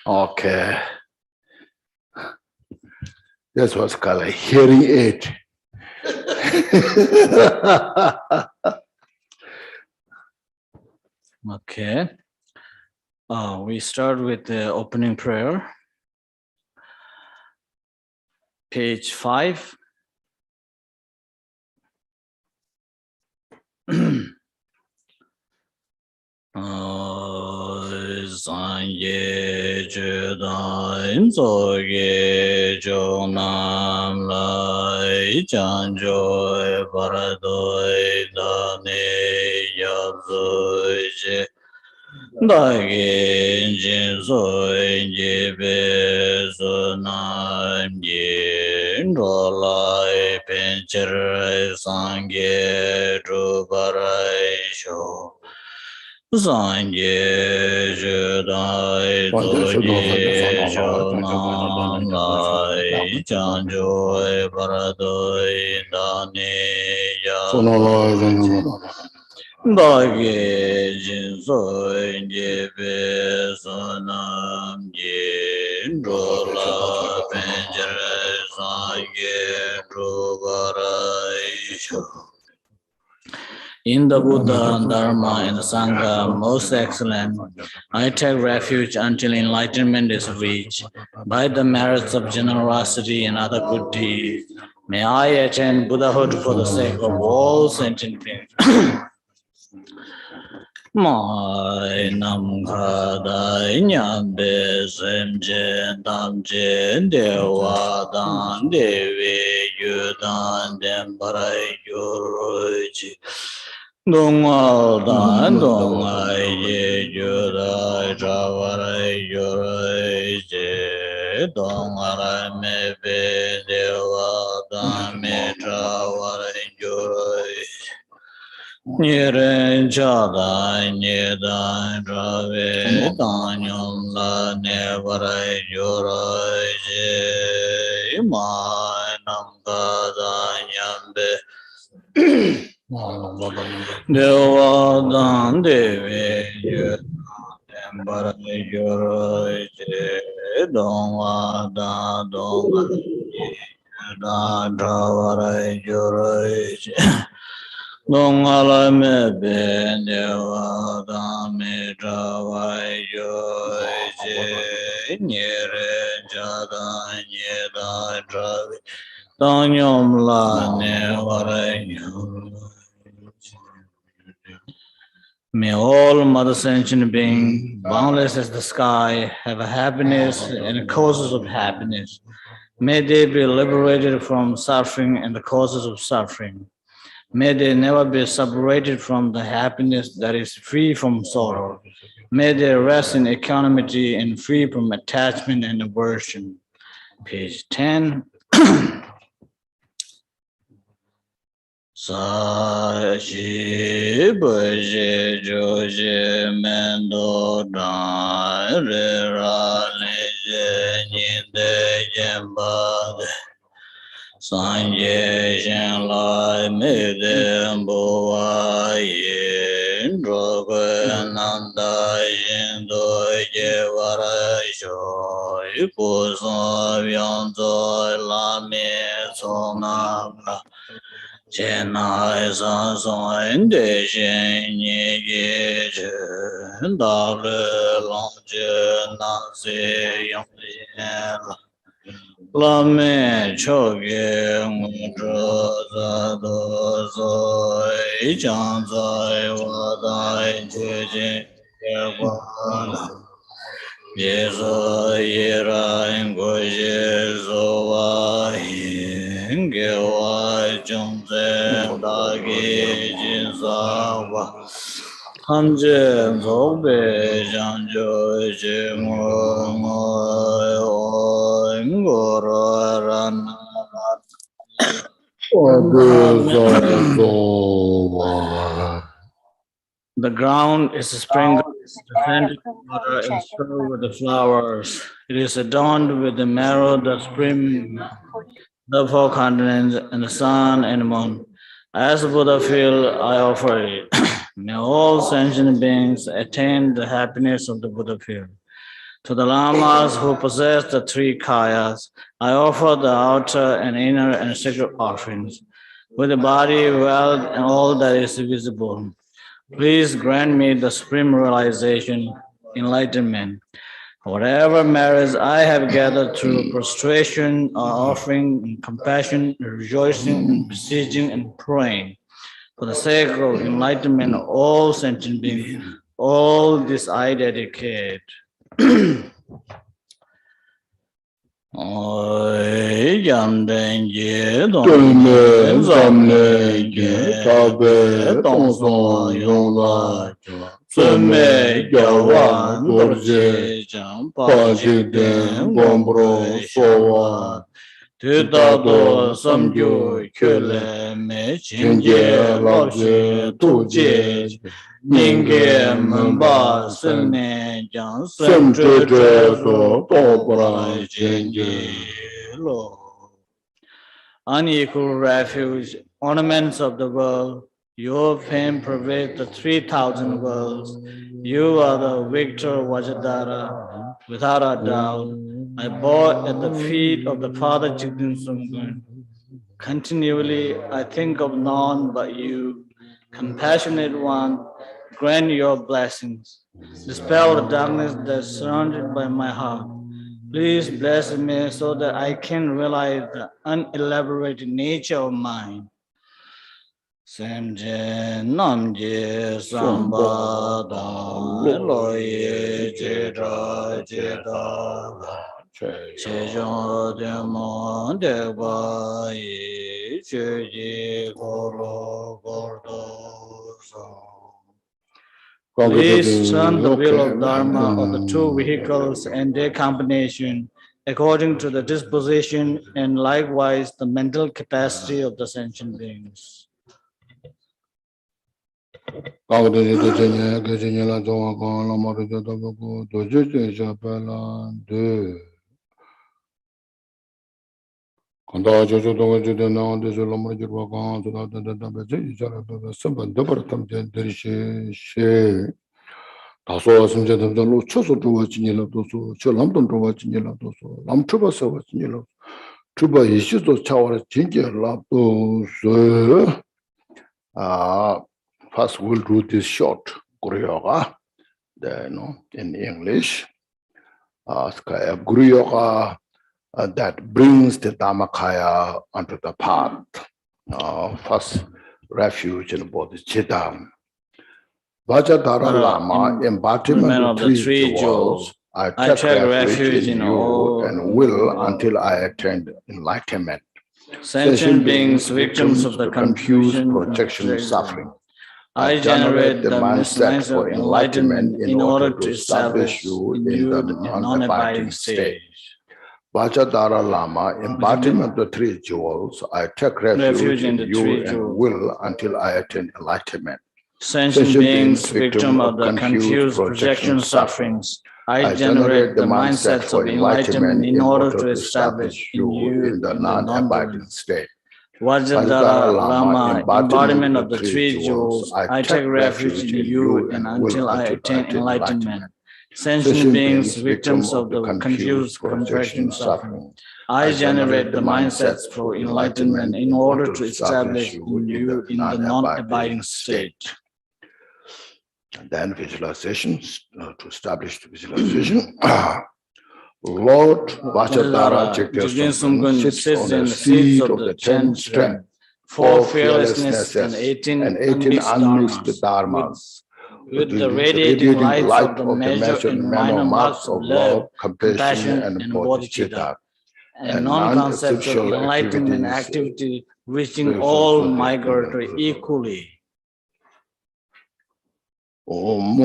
Okay. That's what's called a hearing aid. Okay. We start with the opening prayer. Page 5. Sanje Judan Zoge Jonam Lai Janjoy Paradoi Dane Yazoje Dagin Jinsoy Jibe Sunam Yin Rolai Pincher Sange Drubarai Show Sanje Judai Zoji Shonam Lai Janjoy Paradoi Dani Yazoji Dagi Jinsoy Jebe Sonam Yin Rola Penjere Sanje Drubarai Show. In the Buddha, Dharma, and the Sangha, most excellent, I take refuge until enlightenment is reached. By the merits of generosity and other good deeds, may I attain Buddhahood for the sake of all sentient beings. Mai nam kha dai nyam be sem je dam je dewa dan devi yu dan dem parai yu ji dong al dan dong ai ye yu dai tra varai yu je dong arai me be dewa dan me tra varai yu Niren chada nidan rave danyam la nevarai yorai je imai nam kadanyam be Deva dan devi yudan barai yorai je dongwa da dongwa da dravarai yorai je Long ala me be dewa da me trawai yo je nyere jada nyeda travi danyom la ne varai yo. May all mother sentient beings, boundless as the sky, have a happiness and causes of happiness. May they be liberated from suffering and the causes of suffering. May they never be separated from the happiness that is free from sorrow. May they rest in equanimity and free from attachment and aversion. Page 10. Sashi Bhaji Joji Mendo Dan Rira Lije Ninde Jembade Sanje Shen Lai Mede Mboa Yin Drogwe Nanda Yin Doje Varai Sho Ipo Son Vyangzo Lami Sonamna Chenai San Son De Shen Ye Chen Da Le Long Je Na Se Yong Yen Lame Choge Ngudro Zado Zoi Chan Zai Wadai Cheche Yerwan Yeso Yera Ngoje Zowa Hingewa Chungze Dagi Jinsawa Hamje Zobe Janjo Jemo Ngoro Rana The ground is sprinkled with scented water and sprinkled with the flowers. It is adorned with the marrow, the spring, the four continents, and the sun and the moon. As the Buddha field, I offer it. May all sentient beings attain the happiness of the Buddha field. To the lamas who possess the three kayas, I offer the outer and inner and sacred offerings, with the body, wealth, and all that is visible. Please grant me the supreme realization, enlightenment. Whatever merits I have gathered through prostration or offering, and compassion, rejoicing, and beseeching and praying, for the sake of enlightenment of all sentient beings, all this I dedicate. Oi jamden je Tume zamne ge tabe tongson yongla Sume jawa dorje Pajiden gombro sowa Tudado samgyu kyule me chinje labje tuje Ninge mba sene jang semche so topra chinje lo. Unequal refuge, ornaments of the world, your fame pervades the 3,000 worlds. You are the victor Vajradhara, without a doubt. I bow at the feet of the Father Jingpa. Continually, I think of none but you. Compassionate one, grant your blessings. Dispel the darkness that's surrounded by my heart. Please bless me so that I can realize the unelaborated nature of mine. Semje namje sambada loye jeda jeda chejo demo deba ye cheji goro gordo so. Please turn the wheel of Dharma of the two vehicles and their combination according to the disposition and likewise the mental capacity of the sentient beings. 다소 심제들로 쳐서 좋아지니라 도서 저 남돈 좋아지니라 도서 남초바서 와지니라 주바 이슈도 차와라 진짜라 도서 first we'll do this short Guru Yoga, in English. Guru Yoga that brings the Dhammakaya onto the path. First refuge in Bodhicitta. Vajradhara Lama, embodiment of the three jewels, I take refuge in you and will until I attain enlightenment. Sentient beings, victims of the confusion, projection, suffering. I generate the mindset for enlightenment in order to establish you in the non-abiding stage. Vajradhara Lama, embodiment of the three jewels, I take refuge in you and will until I attain enlightenment. Sentient beings, victim of the confused projection sufferings, I generate the mindsets of enlightenment in order to establish you in the non-abiding state. Vajradhara Lama, embodiment of the three jewels, I take refuge in you and until I attain enlightenment. Sentient beings, victims of the confused projection suffering, I generate the mindsets for enlightenment in order to establish you in the non-abiding state. And then visualization, to establish the visualization. Lord Vajradhara sits on the seat of the 10 strength, 4 fearlessness, and 18 unmixed dharmas. With the radiating light of the measured and minor marks of love, compassion, and bodhicitta, and non-conceptual enlightenment activity reaching all migratory equally. Om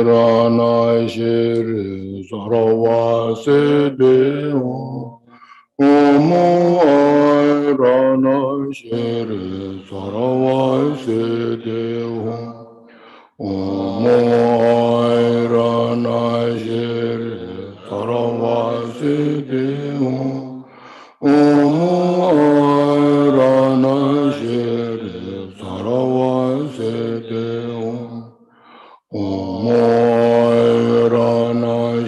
Rana Shri Saravase Deo Om Rana Shri Saravase Deo Om Rana Shri Saravase Deo Om Rana Shri Saravase Deo Om Rana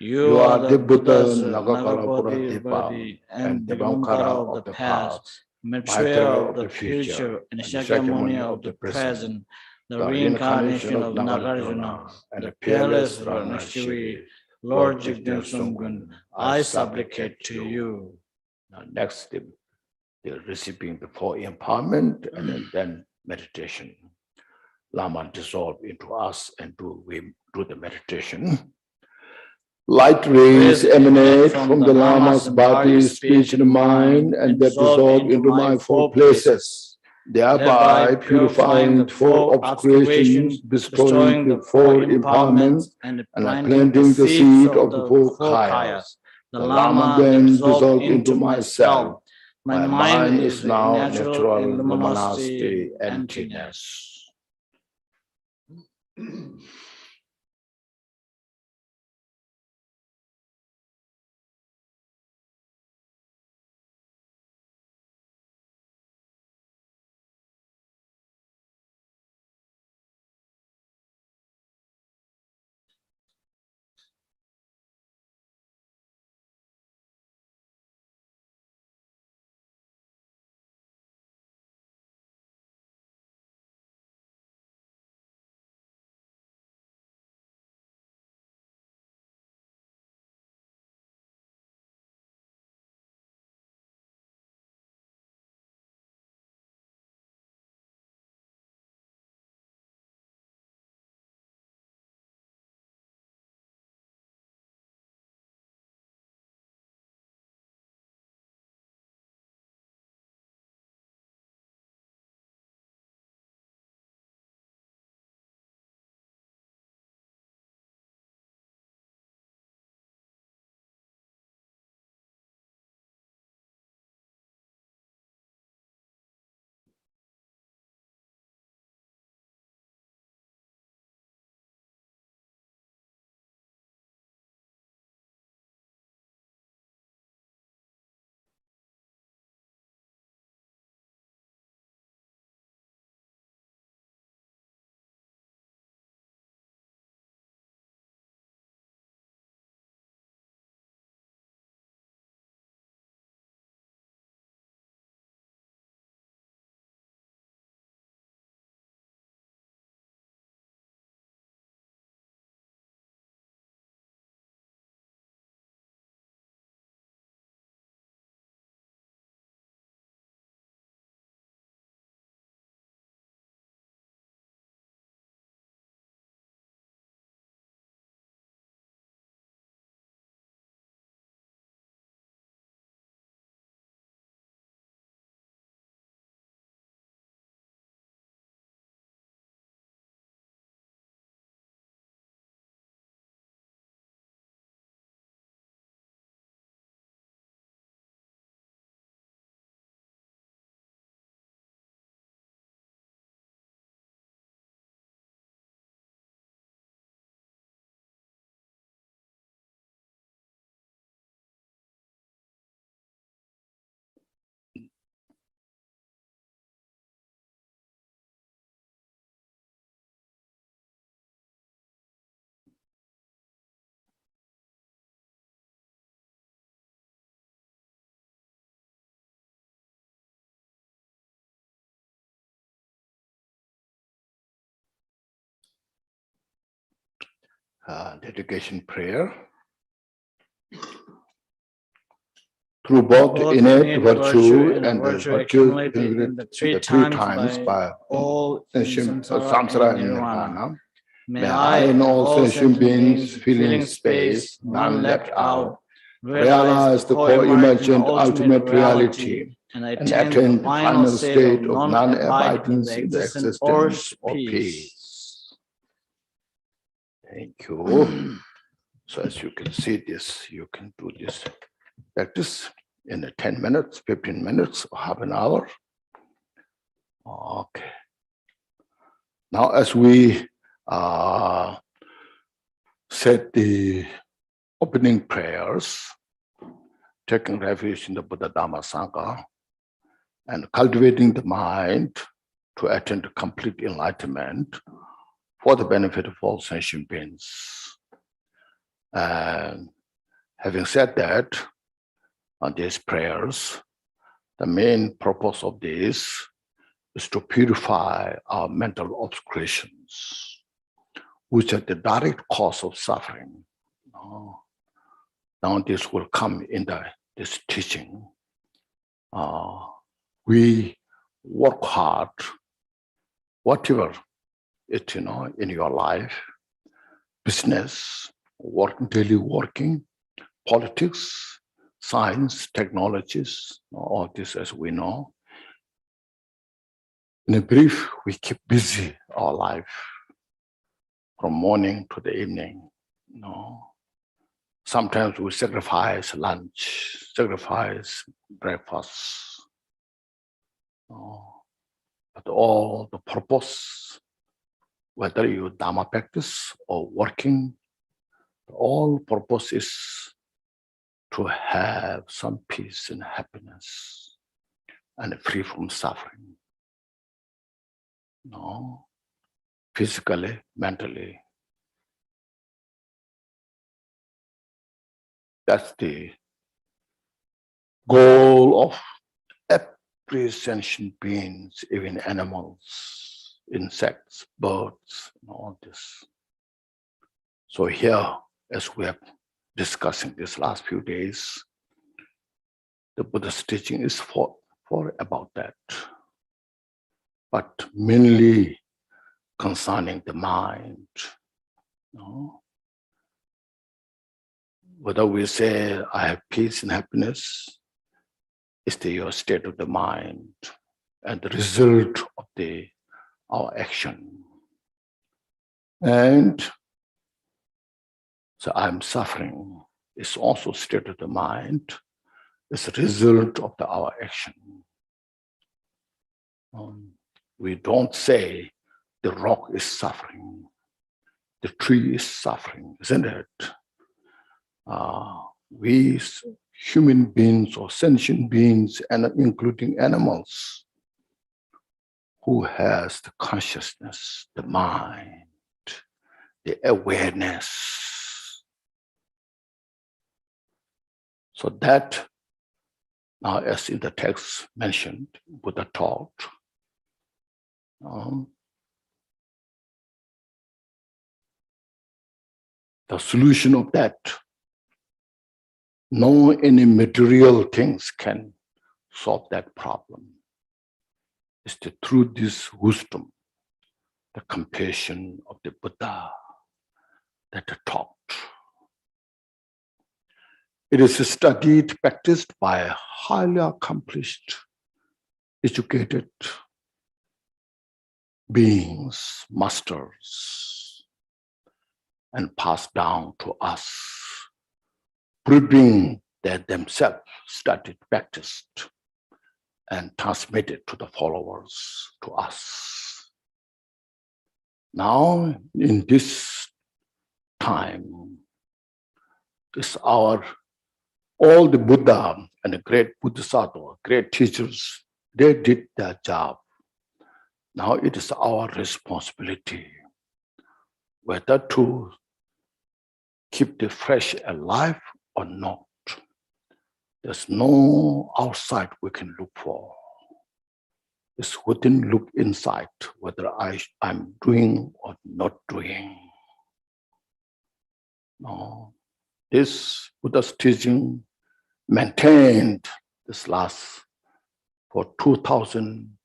You are the Buddhas, Nāgārjuna, and the Gongchik of the past, Maitreya of the future, and Shakyamuni of the present, the reincarnation of Nāgārjuna, the peerless Ranashiri, Lord Jigden, I supplicate to you. Now, next, the receiving before empowerment and then meditation. Lama dissolve into us and we do the meditation. Light rays emanate from the Lama's body, speech, and mind, and they dissolve into my four places, thereby purifying the four obscurations, bestowing the four empowerments, and planting the seed of the four kayas. The Lama then dissolved into myself. My mind is now natural luminosity, emptiness. Dedication prayer. Through both innate virtue and the virtue in the three times by all samsara and nirvana, may I and all sentient beings feeling space, none left out, realize the co-emergent ultimate reality and attain the final state of non-abidance in the existence of peace. Thank you. So as you can see this, you can do this practice in 10 minutes, 15 minutes, or half an hour. Okay. Now as we said the opening prayers, taking refuge in the Buddha Dhamma Sangha, and cultivating the mind to attain to complete enlightenment for the benefit of all sentient beings. And having said that, on these prayers, the main purpose of this is to purify our mental obscurations, which are the direct cause of suffering. Now this will come in this teaching. We work hard, whatever it in your life, business, daily working, politics, science, technologies, all this as we know. In a brief, we keep busy our life from morning to the evening. Sometimes we sacrifice lunch, sacrifice breakfast. But all the purpose, whether you Dharma practice or working, all purpose is to have some peace and happiness and free from suffering. Physically, mentally. That's the goal of every sentient beings, even animals, insects, birds, and all this. So here, as we have discussing these last few days, the Buddha's teaching is for about that, but mainly concerning the mind. Whether we say, I have peace and happiness, it's your state of the mind and the result of our action. And so I'm suffering. It's also state of the mind. It's a result of our action. We don't say the rock is suffering, the tree is suffering, isn't it? We human beings or sentient beings, and including animals, who has the consciousness, the mind, the awareness. So that, now as in the text mentioned, Buddha taught, the solution of that, no any material things can solve that problem. It's through this wisdom, the compassion of the Buddha that taught. It is studied, practiced by highly accomplished, educated beings, masters, and passed down to us, proving that themselves studied, practiced, and transmitted to the followers, to us. Now, in this time, all the Buddha and the great Bodhisattva, great teachers, they did their job. Now it is our responsibility whether to keep the flesh alive or not. There's no outside we can look for. It's within, look inside, whether I'm doing or not doing. No. This Buddha's teaching maintained this last for 2,000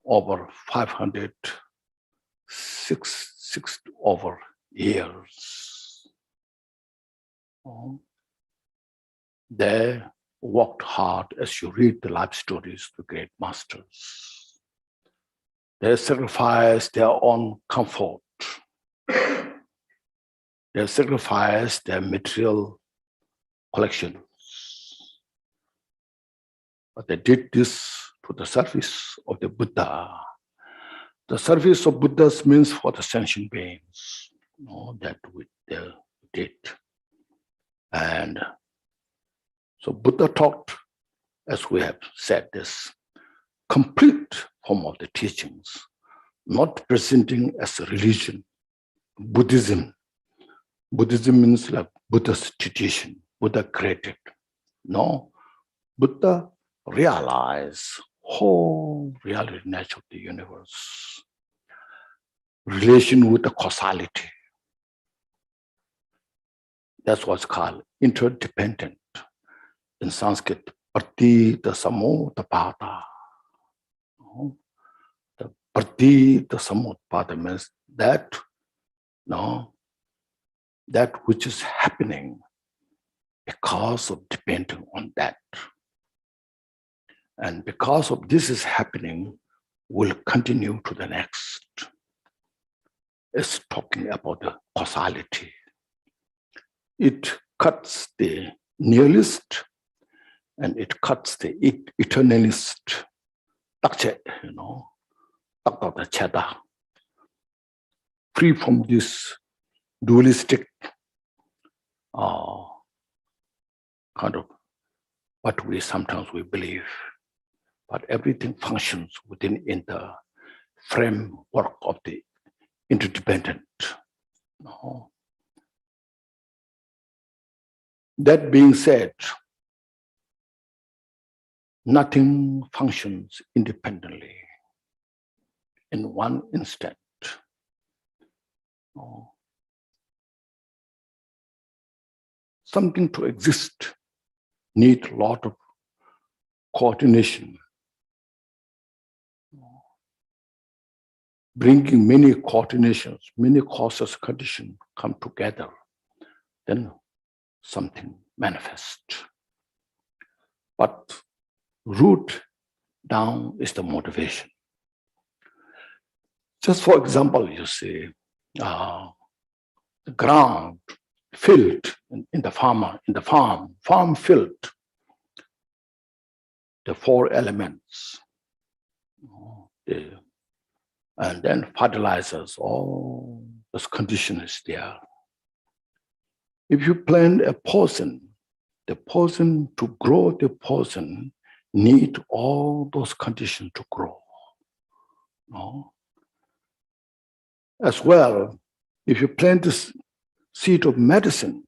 over 506 over years. They worked hard. As you read the life stories of the great masters, they sacrificed their own comfort. They sacrificed their material collections. But they did this to the service of the Buddha. The service of Buddhas means for the sentient beings, that they did. And so Buddha taught, as we have said, this complete form of the teachings, not presenting as a religion, Buddhism, Buddhism means like Buddha's tradition, Buddha created. No, Buddha realized whole reality nature of the universe. Relation with the causality. That's what's called interdependent. In Sanskrit, Pratita Samutpada. The Pratita Samutpada means that, no, that which is happening because of depending on that. And because of this is happening, will continue to the next. It's talking about the causality. It cuts the nihilist and it cuts the eternalist. You know, free from this dualistic kind of what we sometimes believe, but everything functions within the framework of the interdependent. No. That being said, nothing functions independently in one instant. No. Something to exist needs a lot of coordination. Bringing many coordinations, many causes, conditions come together, then something manifests. But root down is the motivation. Just for example, you see, the ground filled in the farm filled, the four elements, and then fertilizers, all this condition is there. If you plant a poison, the poison to grow the poison need all those conditions to grow. No? As well, if you plant this seed of medicine,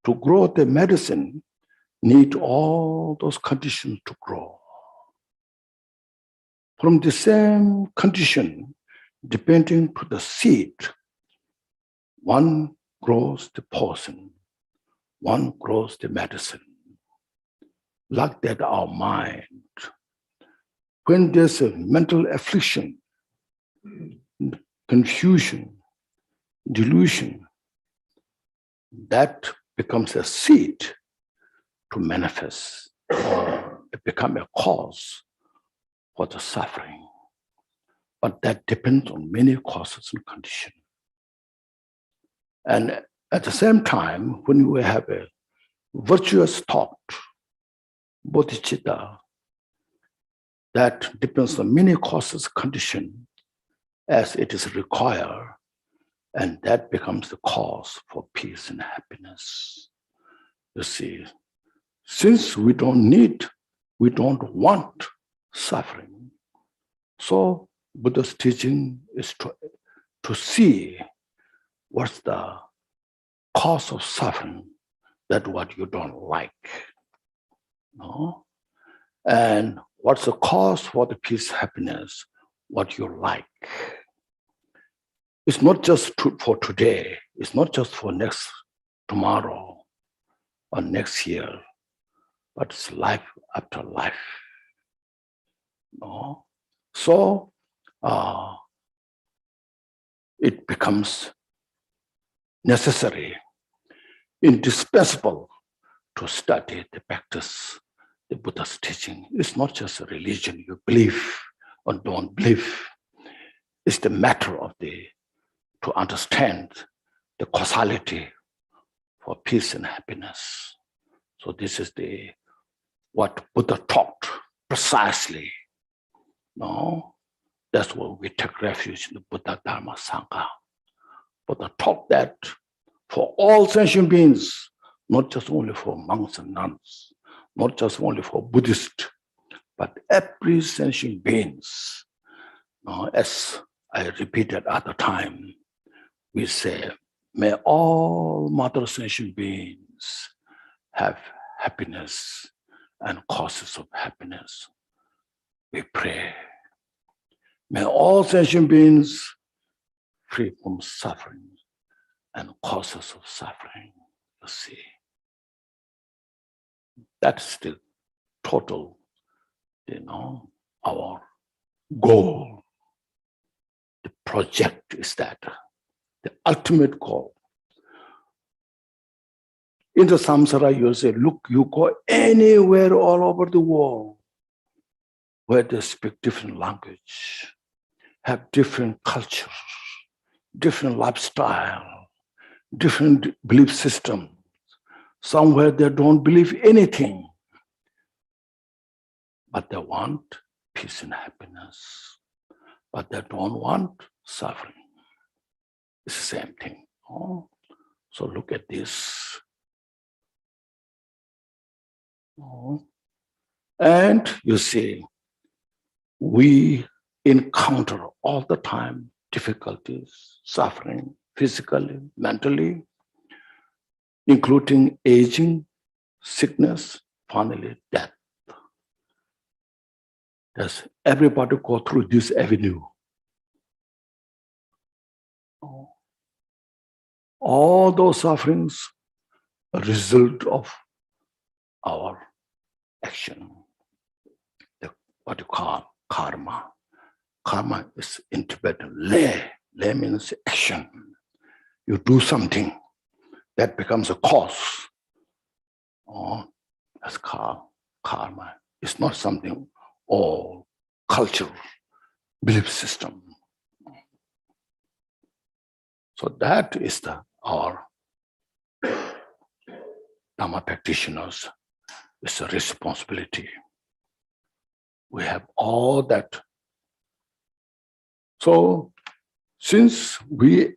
to grow the medicine need all those conditions to grow. From the same condition, depending to the seed, one grows the poison, one grows the medicine. Like that, our mind. When there's a mental affliction, confusion, delusion, that becomes a seed to manifest, or it becomes a cause for the suffering. But that depends on many causes and conditions. And at the same time, when we have a virtuous thought, Bodhicitta, that depends on many causes, conditions, as it is required, and that becomes the cause for peace and happiness. You see, since we don't want suffering, so Buddha's teaching is to see what's the cause of suffering, that what you don't like. No? And what's the cause for the peace, happiness, what you like. It's not just for today, it's not just for tomorrow or next year, but it's life after life. No? So it becomes necessary, indispensable to study, to practice the Buddha's teaching. It's not just a religion you believe or don't believe. It's the matter of to understand the causality for peace and happiness. So this is what Buddha taught precisely. No, that's why we take refuge in the Buddha, Dharma, Sangha. Buddha taught that for all sentient beings, not just only for monks and nuns, not just only for Buddhists, but every sentient beings. As I repeated at the time, we say May all mother sentient beings have happiness and causes of happiness. We pray. May all sentient beings free from suffering and causes of suffering. You see, that's the total, our goal. The project is that, the ultimate goal. In the samsara, you say, look, you go anywhere all over the world where they speak different language, have different culture, different lifestyle, different belief system. Somewhere they don't believe anything, but they want peace and happiness, but they don't want suffering. It's the same thing. Oh. So look at this. Oh. And you see, we encounter all the time difficulties, suffering, physically, mentally, including aging, sickness, finally death. Does everybody go through this avenue? All those sufferings are a result of our action, what you call karma. Karma is in Tibetan lay. Lay means action. You do something that becomes a cause. Oh, that's karma. It's not something all cultural belief system. So that is our Dhamma practitioners. It's a responsibility. We have all that. So since we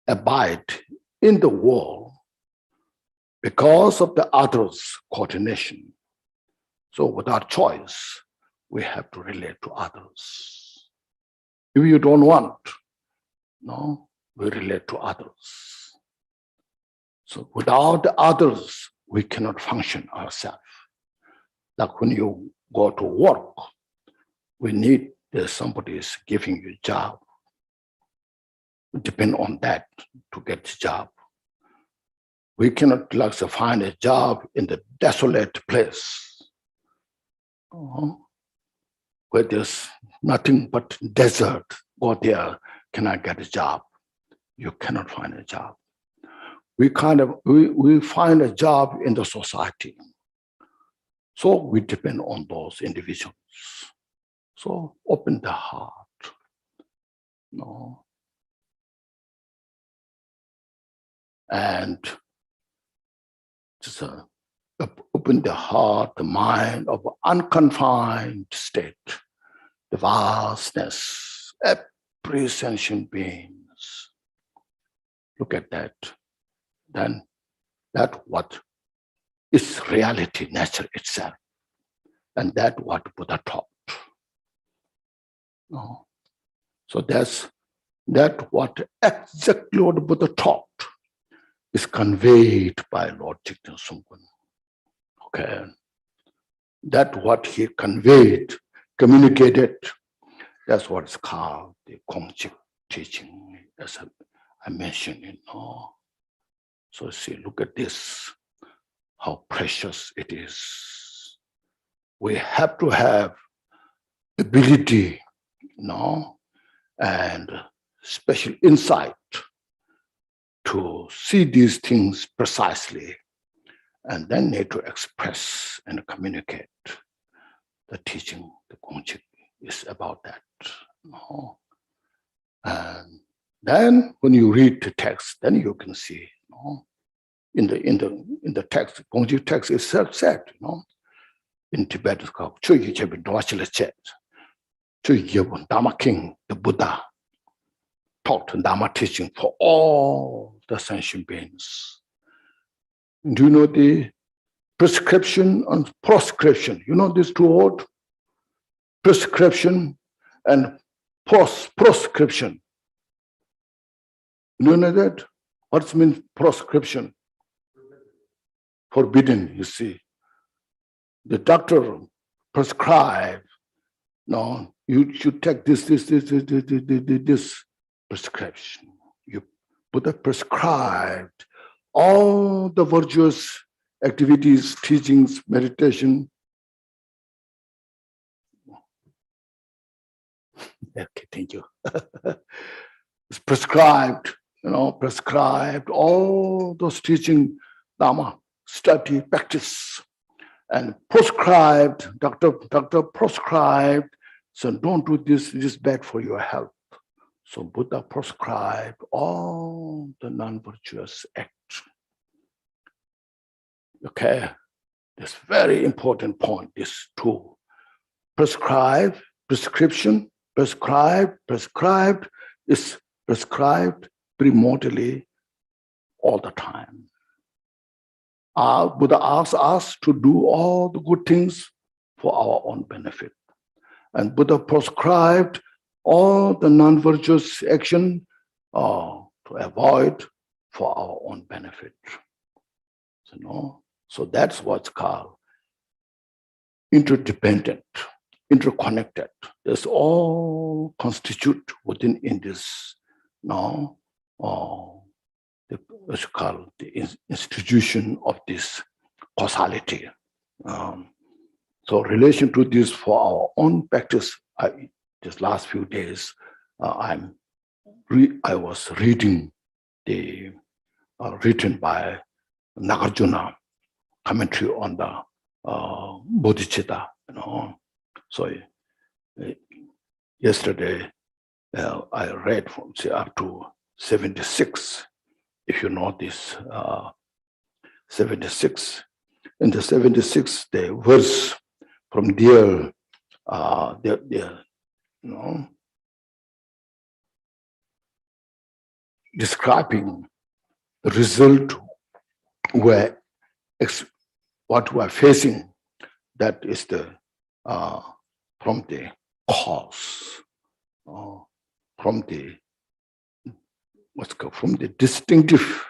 abide in the world because of the others' coordination, so without choice, we have to relate to others. If you don't want, no, we relate to others. So without the others, we cannot function ourselves. Like when you go to work, we need somebody is giving you a job. We depend on that to get the job. We cannot find a job in the desolate place where there's nothing but desert. Go there, can I get a job? You cannot find a job. We find a job in the society. So we depend on those individuals. So open the heart. No. And just open the heart, the mind of unconfined state, the vastness, every sentient beings. Look at that. Then that what is reality, nature itself. And that what Buddha taught. No. So that's that what exactly what Buddha taught is conveyed by Lord Jigten Sungkun. Okay. That what he conveyed, communicated, that's what is called the Gongchik teaching, as I mentioned, So see, look at this, how precious it is. We have to have ability, and special insight to see these things precisely, and then need to express and communicate. The teaching, the Gongchik, is about that. And then when you read the text, then you can see, in the text, Gongchik text itself said, in Tibet it's called Chuyi Chebin Dwachila Chet. Chuyi Dharma King, the Buddha, taught Dharma teaching for all the sentient beings. Do you know the prescription and proscription? You know these two words? Prescription and proscription. You know that? What means proscription? Forbidden, you see. The doctor prescribed, no, you should take this prescription. You Buddha prescribed all the virtuous activities, teachings, meditation. Okay, thank you. It's prescribed, prescribed all those teaching, Dharma, study, practice, and prescribed, doctor prescribed, so don't do this, it is bad for your health. So Buddha prescribed all the non-virtuous acts. Okay, this very important point, this two. Prescribe, prescription, prescribed is prescribed primordially all the time. Buddha asks us to do all the good things for our own benefit. And Buddha prescribed all the non-virtuous action to avoid for our own benefit. So that's what's called interdependent, interconnected. It's all constitute within in this what's called the institution of this causality. So relation to this for our own practice, this last few days, I was reading the written by Nāgārjuna commentary on the Bodhicitta. So yesterday I read from up to 76. If you know this, 76. In the 76th the verse from there, describing the result where what we are facing, that is the from the cause, from the distinctive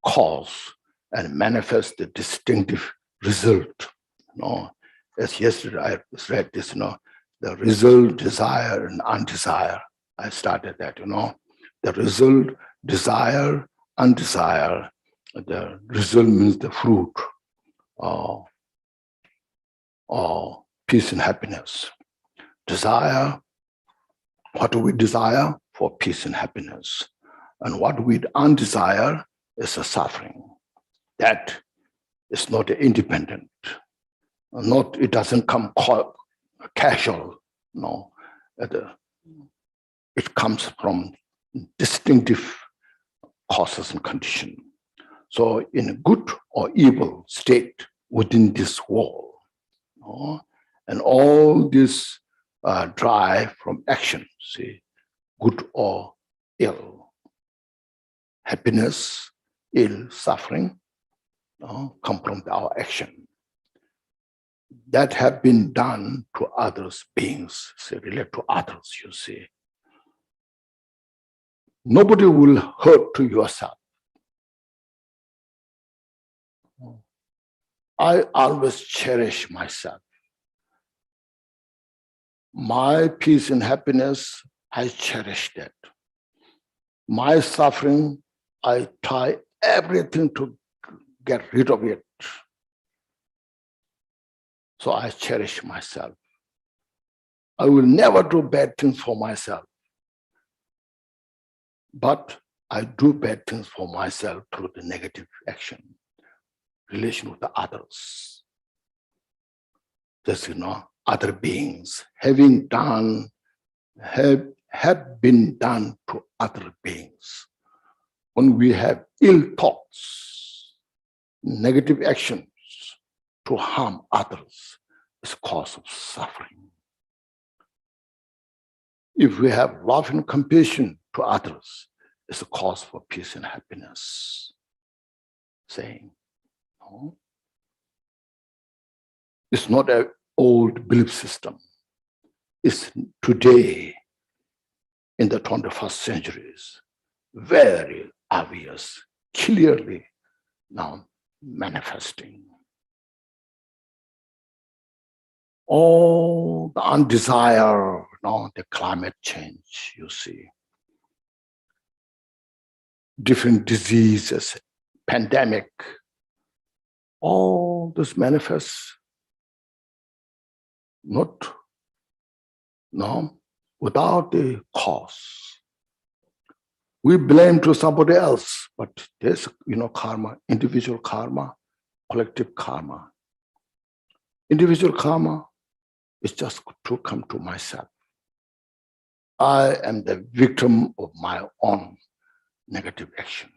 cause and manifest the distinctive result. As yesterday I read this, the result, desire, and undesire. I started that, the result, desire, undesire. The result means the fruit, or peace and happiness. Desire, what do we desire? For peace and happiness. And what we undesire is a suffering. That is not independent. It doesn't come casual. No, it comes from distinctive causes and conditions. So in a good or evil state within this world, and all this drive from action, see, good or ill, happiness, ill, suffering, come from our action. That have been done to others beings, say, relate to others, you see. Nobody will hurt to yourself. I always cherish myself. My peace and happiness, I cherish that. My suffering, I try everything to get rid of it. So I cherish myself. I will never do bad things for myself. But I do bad things for myself through the negative action, relation with the others. Just, other beings having done, have been done to other beings. When we have ill thoughts, negative actions to harm others, is cause of suffering. If we have love and compassion to others, it's a cause for peace and happiness. Saying, it's not an old belief system. It's today, in the 21st centuries, very obvious, clearly now manifesting. All the undesire, the climate change, you see. Different diseases, pandemic, all this manifests without the cause. We blame to somebody else, but there's, karma, individual karma, collective karma. Individual karma is just to come to myself. I am the victim of my own negative action.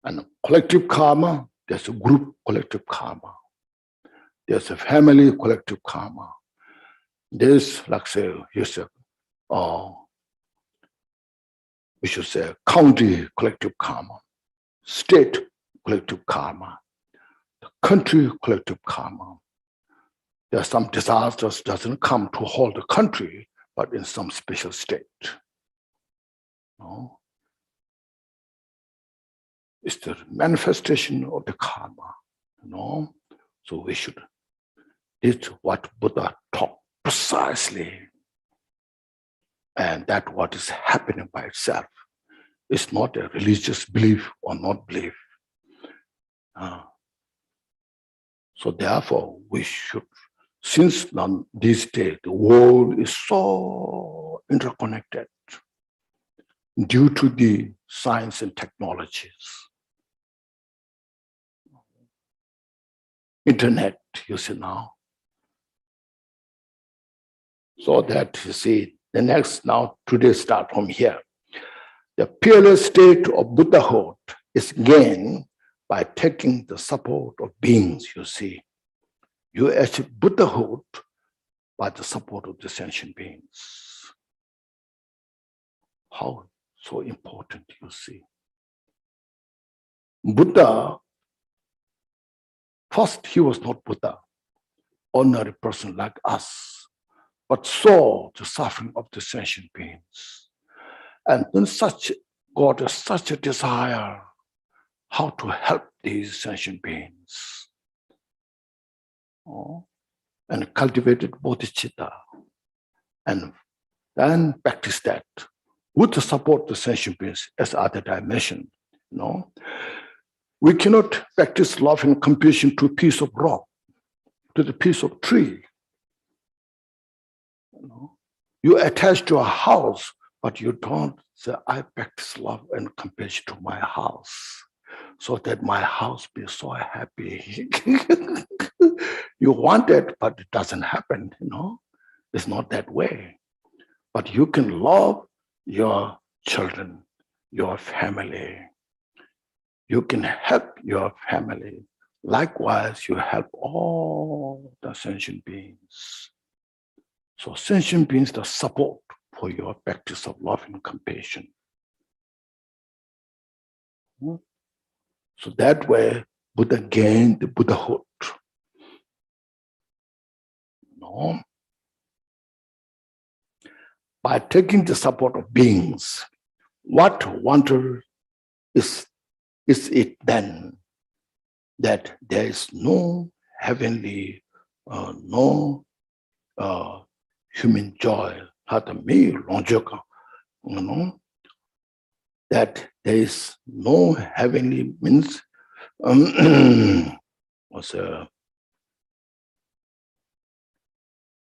And collective karma, there's a group collective karma. There's a family collective karma. There's, like say, we should say, county collective karma, state collective karma, the country collective karma. There are some disasters doesn't come to whole the country, but in some special state. It's the manifestation of the karma. So we should. It's what Buddha taught precisely. And that what is happening by itself is not a religious belief or not belief. So therefore, we should, since now this day, the world is so interconnected due to the science and technologies. Internet, you see now. So that, you see, the next now, today start from here. The peerless state of Buddhahood is gained by taking the support of beings, you see. You achieve Buddhahood by the support of the sentient beings. How so important, you see. Buddha, first he was not Buddha, ordinary person like us, but saw the suffering of the sentient beings. And then God has such a desire how to help these sentient beings. And cultivated Bodhicitta. And then practice that with the support of the sentient beings as other dimension. We cannot practice love and compassion to a piece of rock, to the piece of tree. You attach to a house, but you don't say, I practice love and compassion to my house, so that my house be so happy. You want it, but it doesn't happen, It's not that way. But you can love your children, your family. You can help your family. Likewise, you help all the sentient beings. So sentient beings, the support for your practice of love and compassion. So that way, Buddha gained the Buddhahood. By taking the support of beings, what wonder is it then that there is no heavenly, no human joy, that there is no heavenly means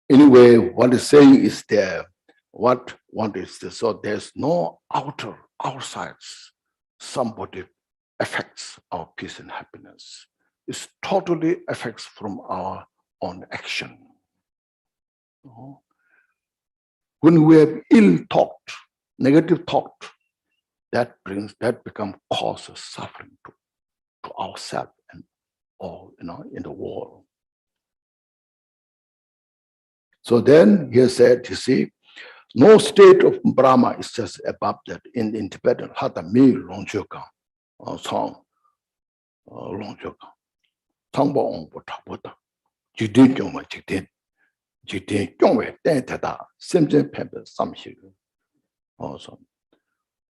anyway, what is saying is there, what is this? So there's no outsides, somebody affects our peace and happiness. It totally affects from our own action. When we have ill thought, negative thought, that becomes cause of suffering to ourselves and all in the world. So then he said, you see, no state of Brahma is just above that. In Tibetan, Hatha Mi Longchoka song, Longchoka. Tangba on Bota, Jidin Yoma Jidin, Jidin Yongwe, Den Tata, Simpson Pepper, some sugar. Also,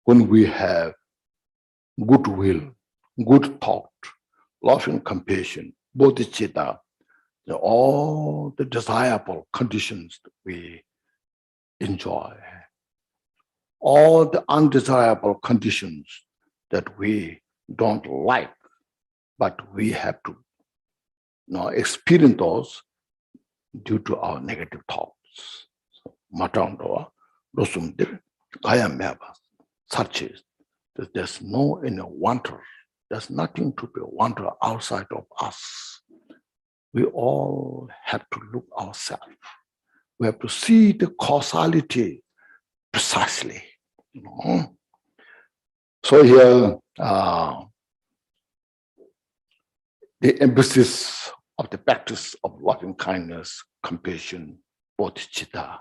when we have goodwill, good thought, love and compassion, bodhicitta, all the desirable conditions that we enjoy, all the undesirable conditions that we don't like, but we have to experience those due to our negative thoughts. Matando, Rosumdir, Kayameva, such is that there's no inner wonder, there's nothing to be wonder outside of us. We all have to look ourselves. We have to see the causality precisely. So here, the emphasis of the practice of loving kindness, compassion, bodhicitta.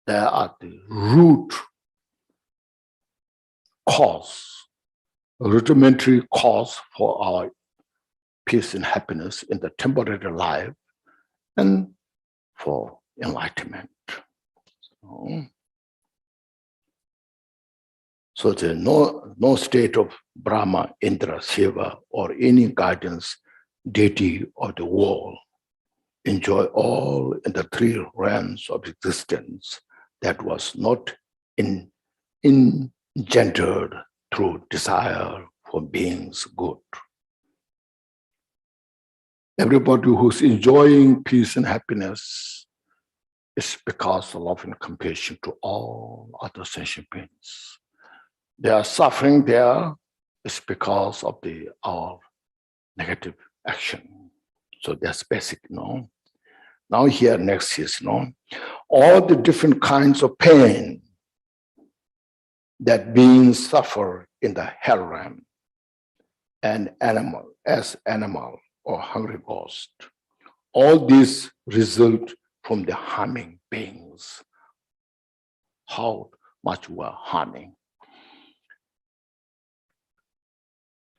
They are the root cause, rudimentary cause for our peace and happiness in the temporary life and for enlightenment. So there's no state of Brahma, Indra, Shiva, or any guidance deity of the world enjoy all in the three realms of existence that was not engendered through desire for beings good. Everybody who's enjoying peace and happiness is because of love and compassion to all other sentient beings. They are suffering there is because of our negative action. So that's basic, Now here next is, all the different kinds of pain that beings suffer in the hell realm and animal or hungry ghost. All these result from the harming beings. How much we're harming.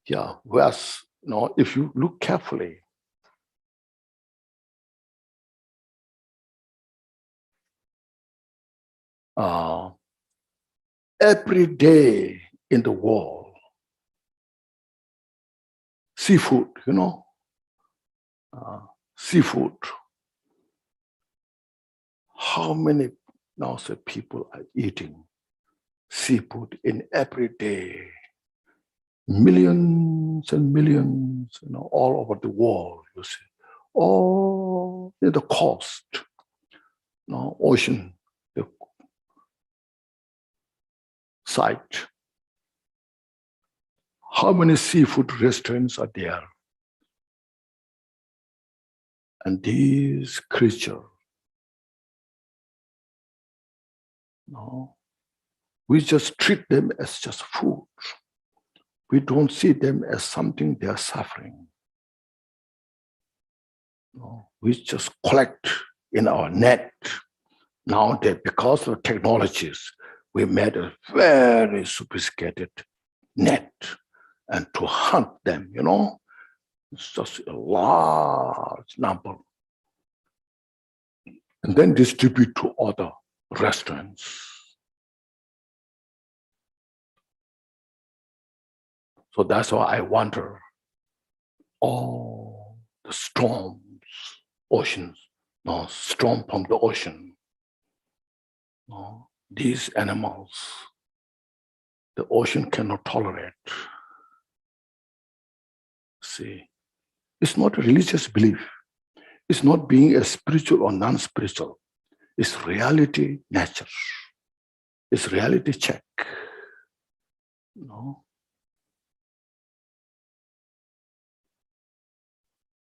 Yeah, whereas, if you look carefully, every day in the world, seafood, seafood. How many people are eating seafood in every day? Millions and millions, all over the world, you see. All in the coast, ocean, the site. How many seafood restaurants are there? And these creatures, we just treat them as just food. We don't see them as something they are suffering. We just collect in our net. Now that because of technologies, we made a very sophisticated net. And to hunt them, it's just a large number. And then distribute to other restaurants. So that's why I wonder, all the storms, oceans, storm from the ocean, these animals, the ocean cannot tolerate. See, it's not a religious belief. It's not being a spiritual or non-spiritual. It's reality, nature. It's reality check.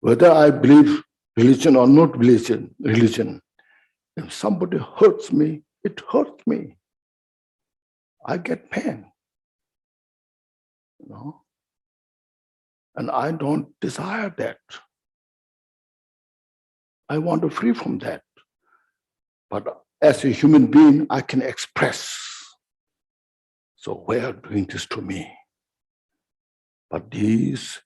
Whether I believe religion or not religion, if somebody hurts me, it hurts me. I get pain. And I don't desire that. I want to free from that. But as a human being, I can express. So why are doing this to me? But these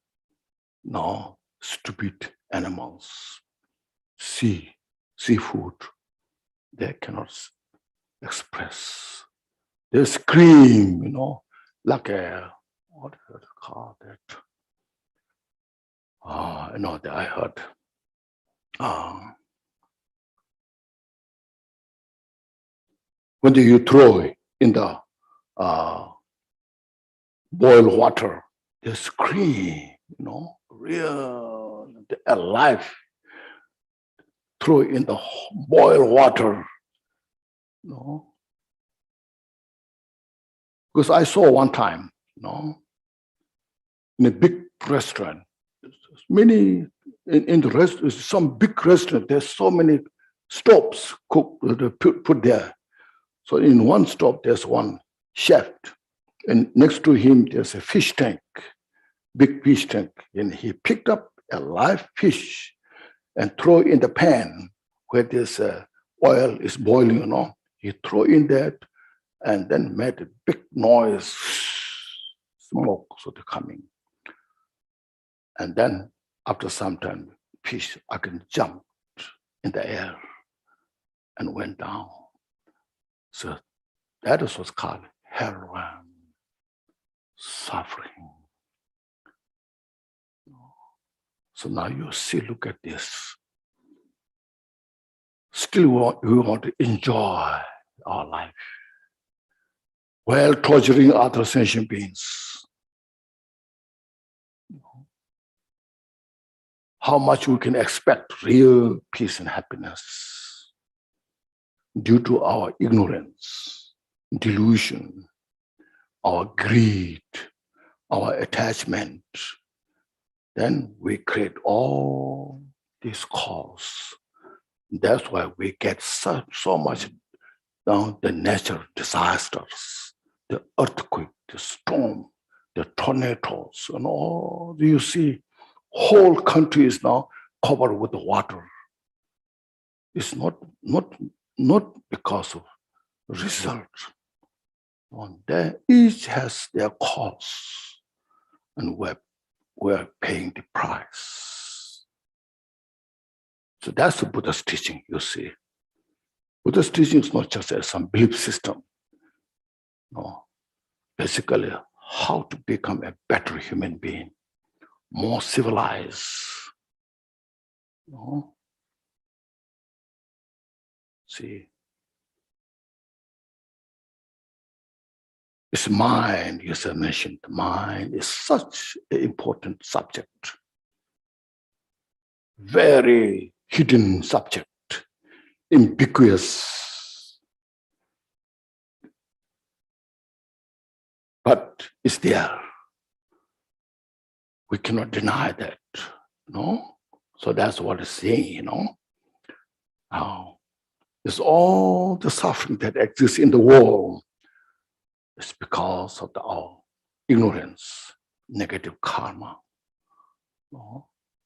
stupid animals, seafood, they cannot express. They scream, like a, what do you call that? That I heard. When you throw in the boiled water, they scream, real, alive. Throw in the boiled water, Because I saw one time, in a big restaurant, many in the rest, some big restaurant. There's so many stoves put there. So in one stove there's one chef, and next to him there's a fish tank, big fish tank, and he picked up a live fish and throw in the pan where this oil is boiling. He throw in that, and then made a big noise, smoke sort of coming. And then after some time, fish again jumped in the air and went down. So that is what's called heroin, suffering. So now you see, look at this. Still we want to enjoy our life while torturing other sentient beings. How much we can expect real peace and happiness due to our ignorance, delusion, our greed, our attachment. Then we create all these cause. That's why we get so much the natural disasters, the earthquake, the storm, the tornadoes, and all. You see, whole country is now covered with water. It's not because of result. They each has their cause, and we're paying the price. So that's the Buddha's teaching, you see. Buddha's teaching is not just some belief system. No, basically how to become a better human being, more civilized. See, it's mind, as I mentioned. Mind is such an important subject, very hidden subject, ambiguous, but it's there. We cannot deny that, So that's what it's saying, Now, it's all the suffering that exists in the world. It's because of our ignorance, negative karma,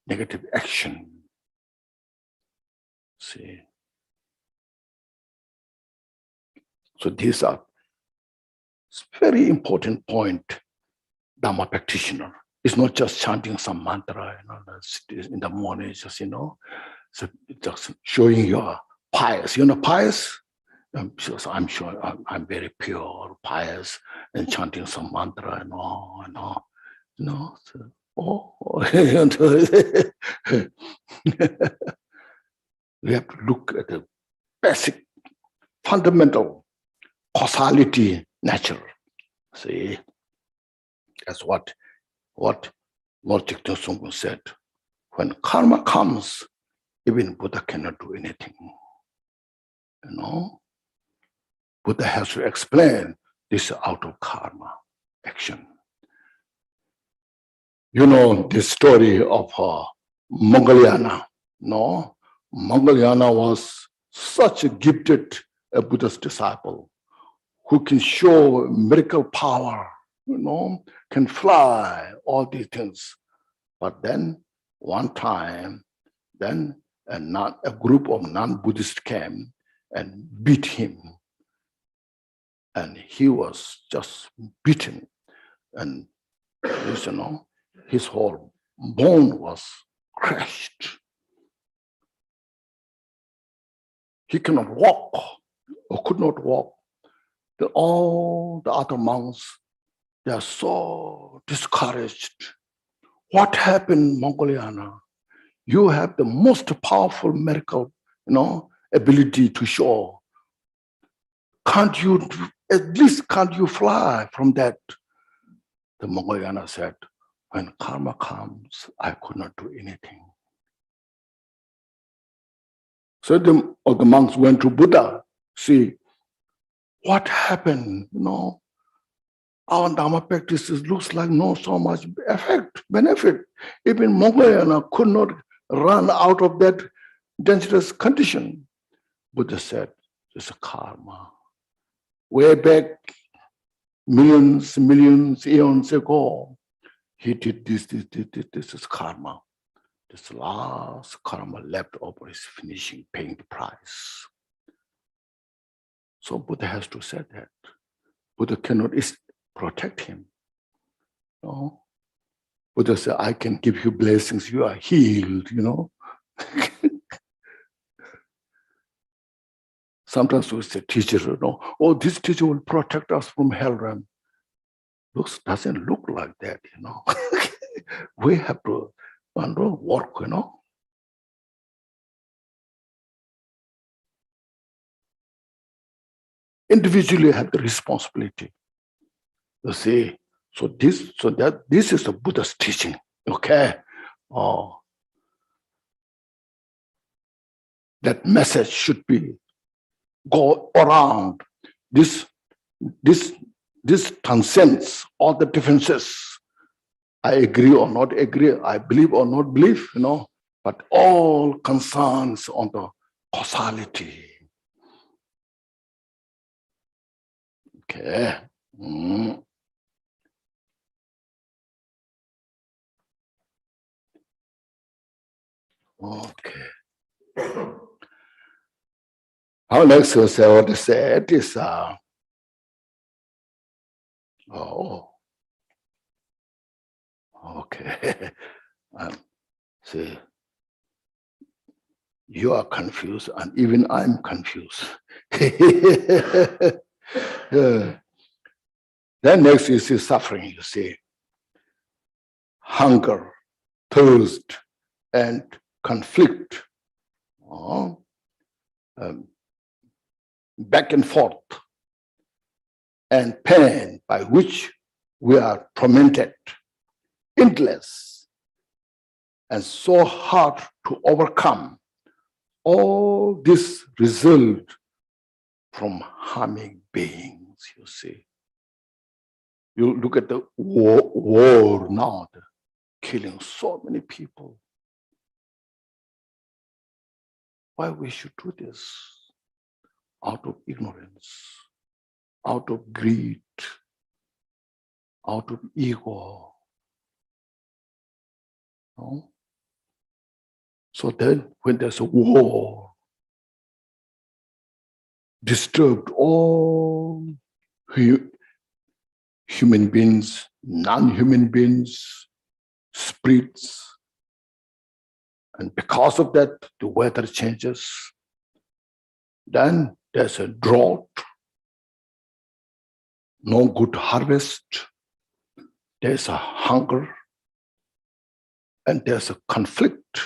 negative action. See. So these are very important point, Dhamma practitioner. It's not just chanting some mantra, in the morning, just, so just showing your pious. Pious? I'm sure I'm very pure, pious, and chanting some mantra and all, We have to look at the basic, fundamental causality, nature. See, that's what Lord Jigten Sungpa said. When karma comes, even Buddha cannot do anything. Buddha has to explain this out of karma action. The story of Moggallana. Moggallana was such a gifted Buddha's disciple who can show miracle power, can fly, all these things. But then one time, then a group of non-Buddhists came and beat him. And he was just beaten. And, his whole bone was crushed. He cannot walk or could not walk. Then all the other monks, they are so discouraged. What happened, Mongoliana? You have the most powerful medical, ability to show. Can't you, at least can't you fly from that? The Mongoliana said, when karma comes, I could not do anything. So all the monks went to Buddha, see, what happened, Our Dharma practices looks like no so much effect, benefit. Even Mongoliana could not run out of that dangerous condition. Buddha said, it's a karma. Way back, millions, eons ago, he did this is karma. This last karma left over is finishing, paying the price. So Buddha has to say that. Buddha cannot protect him. No. Buddha said, I can give you blessings, you are healed, Sometimes we say, teacher, this teacher will protect us from hell realm. Doesn't look like that, We have to work, Individually have the responsibility. You see, this is the Buddha's teaching, okay? That message should be go around. This transcends all the differences. I agree or not agree, I believe or not believe, but all concerns on the causality. Okay. Okay. Our next what is said is okay. See, you are confused, and even I'm confused. Then next you see suffering, you see. Hunger, thirst, and conflict. Back and forth. And pain by which we are tormented. Endless. And so hard to overcome. All this result from harming beings, you see. You look at the war now, killing so many people. Why we should do this? Out of ignorance, out of greed, out of ego. No? So then when there's a war, disturbed all human beings, non-human beings, spirits. And because of that, the weather changes. Then there's a drought, no good harvest, there's a hunger, and there's a conflict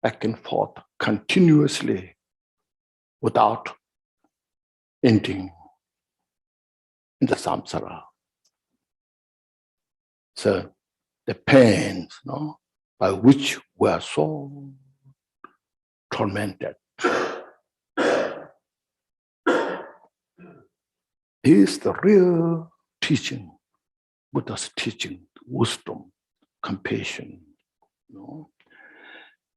back and forth continuously without ending in the samsara. So the pains, by which we are so tormented. Is the real teaching, Buddha's teaching, wisdom, compassion,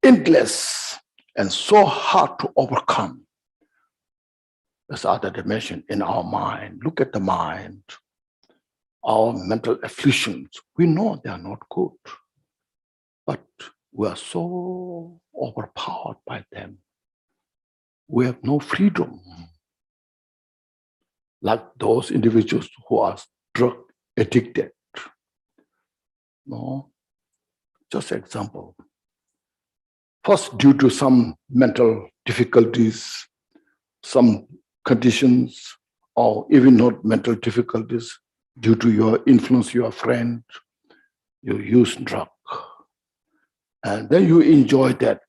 endless and so hard to overcome. There's other dimension in our mind. Look at the mind. Our mental afflictions, we know they are not good, but we are so overpowered by them. We have no freedom. Like those individuals who are drug addicted. Just example. First, due to some mental difficulties, some conditions or even not mental difficulties due to your influence, your friend, you use drug. And then you enjoy that.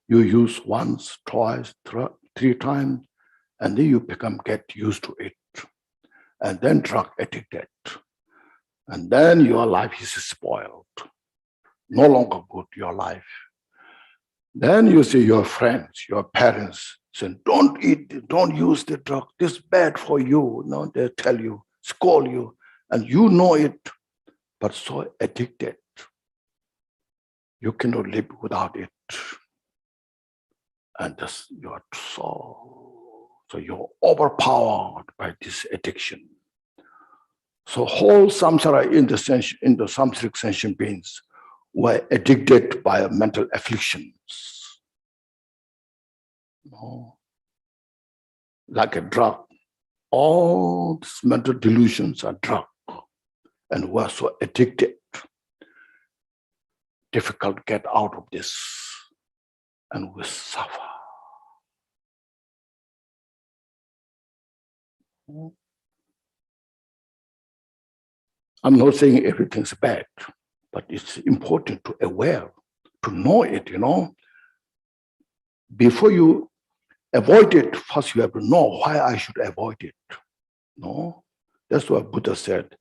You use once, twice, three times, and then you get used to it. And then drug addicted. And then your life is spoiled. No longer good, your life. Then you see your friends, your parents say, don't eat, don't use the drug. This is bad for you. No, they tell you, scold you, and you know it, but so addicted. You cannot live without it. And this, you're so you're overpowered by this addiction. So whole samsara in the samsaric sentient beings were addicted by mental afflictions. Like a drug. All these mental delusions are drug. And we're so addicted. Difficult to get out of this. And we suffer. I'm not saying everything's bad, but it's important to aware, to know it, Before you avoid it, first you have to know why I should avoid it. No? That's what Buddha said.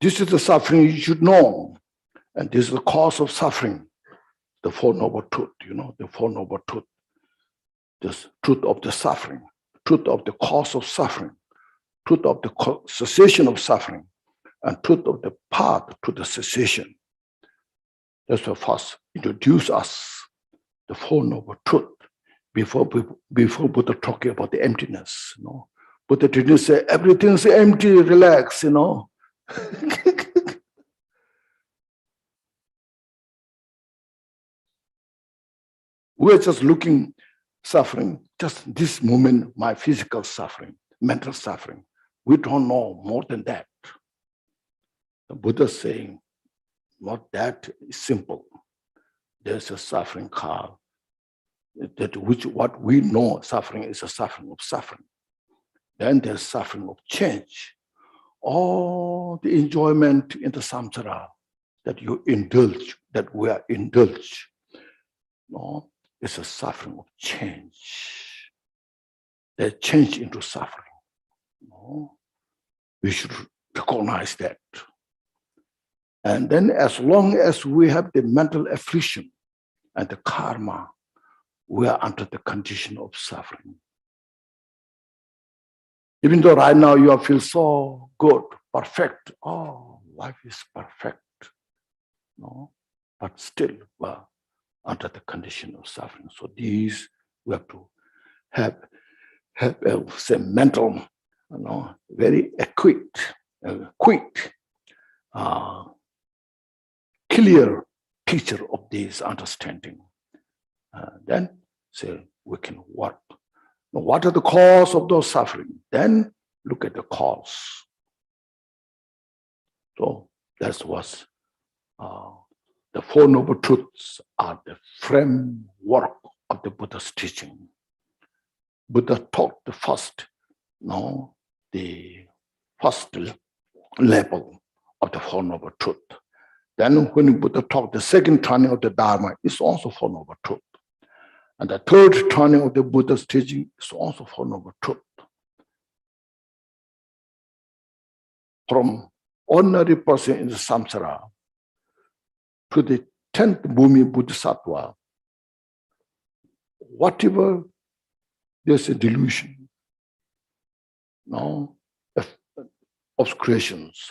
This is the suffering you should know. And this is the cause of suffering. The Four Noble Truth, the Four Noble Truth. This truth of the suffering, truth of the cause of suffering, truth of the cessation of suffering, and truth of the path to the cessation. That's what first introduce us, the Four Noble Truth, before Buddha talking about the emptiness. Buddha didn't say everything's empty, relax, We're just looking, suffering, just this moment, my physical suffering, mental suffering. We don't know more than that. The Buddha is saying, not that simple. There's a suffering called, what we know suffering is a suffering of suffering. Then there's suffering of change. All the enjoyment in the samsara that you indulge, that we are indulged, it's a suffering of change. They change into suffering. We should recognize that. And then as long as we have the mental affliction and the karma, we are under the condition of suffering. Even though right now you feel so good, perfect, life is perfect. But still we're under the condition of suffering. So these we have to have a mental, very quick, clear picture of this understanding. Then say we can work. Now, what are the cause of those suffering? Then look at the cause. So that's what the Four Noble Truths are the framework of the Buddha's teaching. Buddha taught the first level of the Four Noble Truth. Then when Buddha taught the second turning of the Dharma, it's also Four Noble Truth. And the third turning of the Buddha's teaching is also Four Noble Truth. From ordinary person in the samsara to the 10th Bhumi Bodhisattva, whatever there's a delusion, obscurations,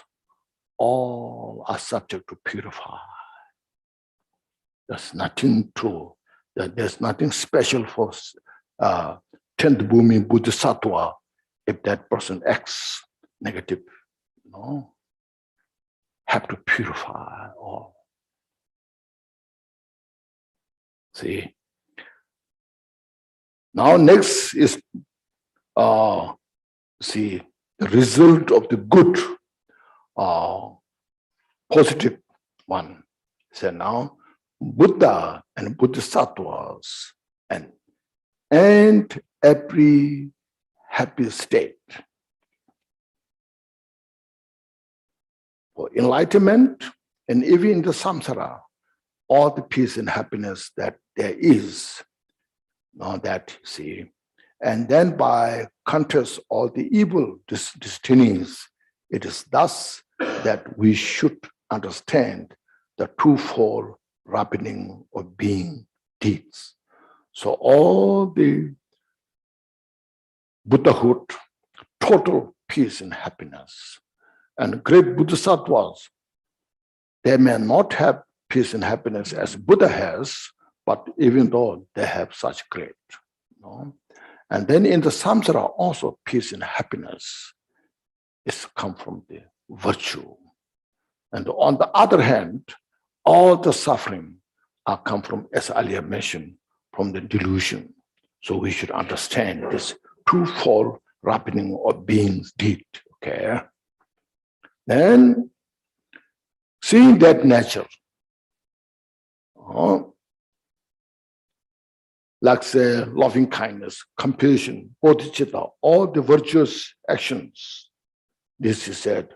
all are subject to purify. There's nothing true. There's nothing special for 10th Bhumi Bodhisattva if that person acts negative. Have to purify all. See. Now next is the result of the good, positive one. So now Buddha and Bodhisattvas and and every happy state. For enlightenment, and even in the samsara, all the peace and happiness that there is, now that you see, and then by contrast, all the evil destinies, it is thus that we should understand the twofold ripening of being deeds. So all the Buddhahood, total peace and happiness, and great Bodhisattvas, they may not have peace and happiness as Buddha has, but even though they have such great. And then in the samsara also peace and happiness is come from the virtue. And on the other hand, all the suffering are come from, as earlier mentioned, from the delusion. So we should understand this twofold ripening of being's deed. Okay. Then seeing that nature, like say loving kindness, compassion, bodhicitta, all the virtuous actions, this is said,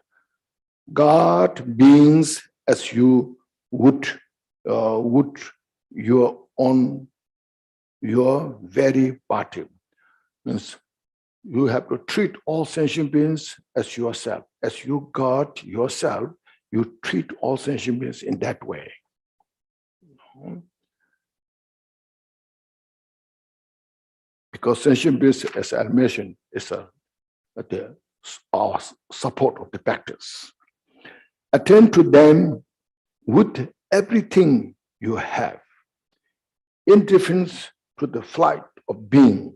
God beings as you would your own, your very body. Means you have to treat all sentient beings as yourself. As you God yourself, you treat all sentient beings in that way. Because sentient beings, as I mentioned, is our support of the practice. Attend to them with everything you have, indifference to the flight of being,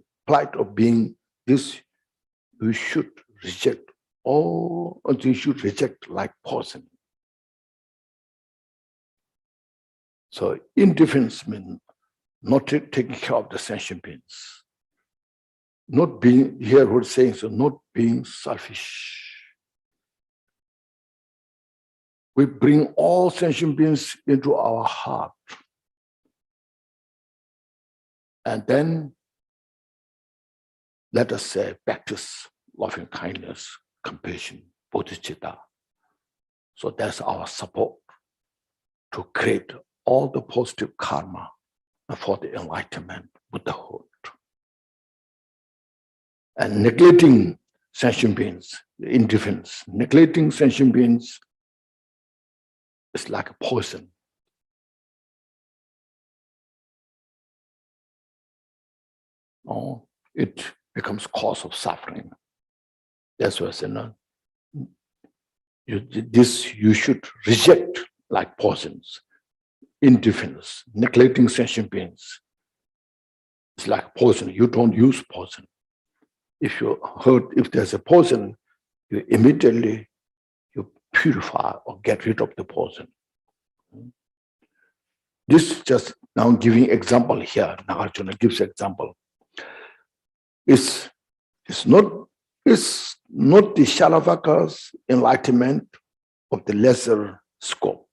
this you should reject. All you should reject like poison. So indifference means not taking care of the sentient beings. Not being, here what it's saying, so not being selfish. We bring all sentient beings into our heart. And then let us say, practice loving kindness, compassion, bodhicitta. So that's our support to create all the positive karma for the enlightenment, Buddhahood. And neglecting sentient beings, the indifference, neglecting sentient beings is like a poison. No, it becomes cause of suffering. That's why I said, you should reject like poisons. Indifference, neglecting sentient beings. It's like poison. You don't use poison. If you heard, if there's a poison, you immediately purify or get rid of the poison. This just now giving example here. Nāgārjuna gives example. It's not the Sharavaka's enlightenment of the lesser scope.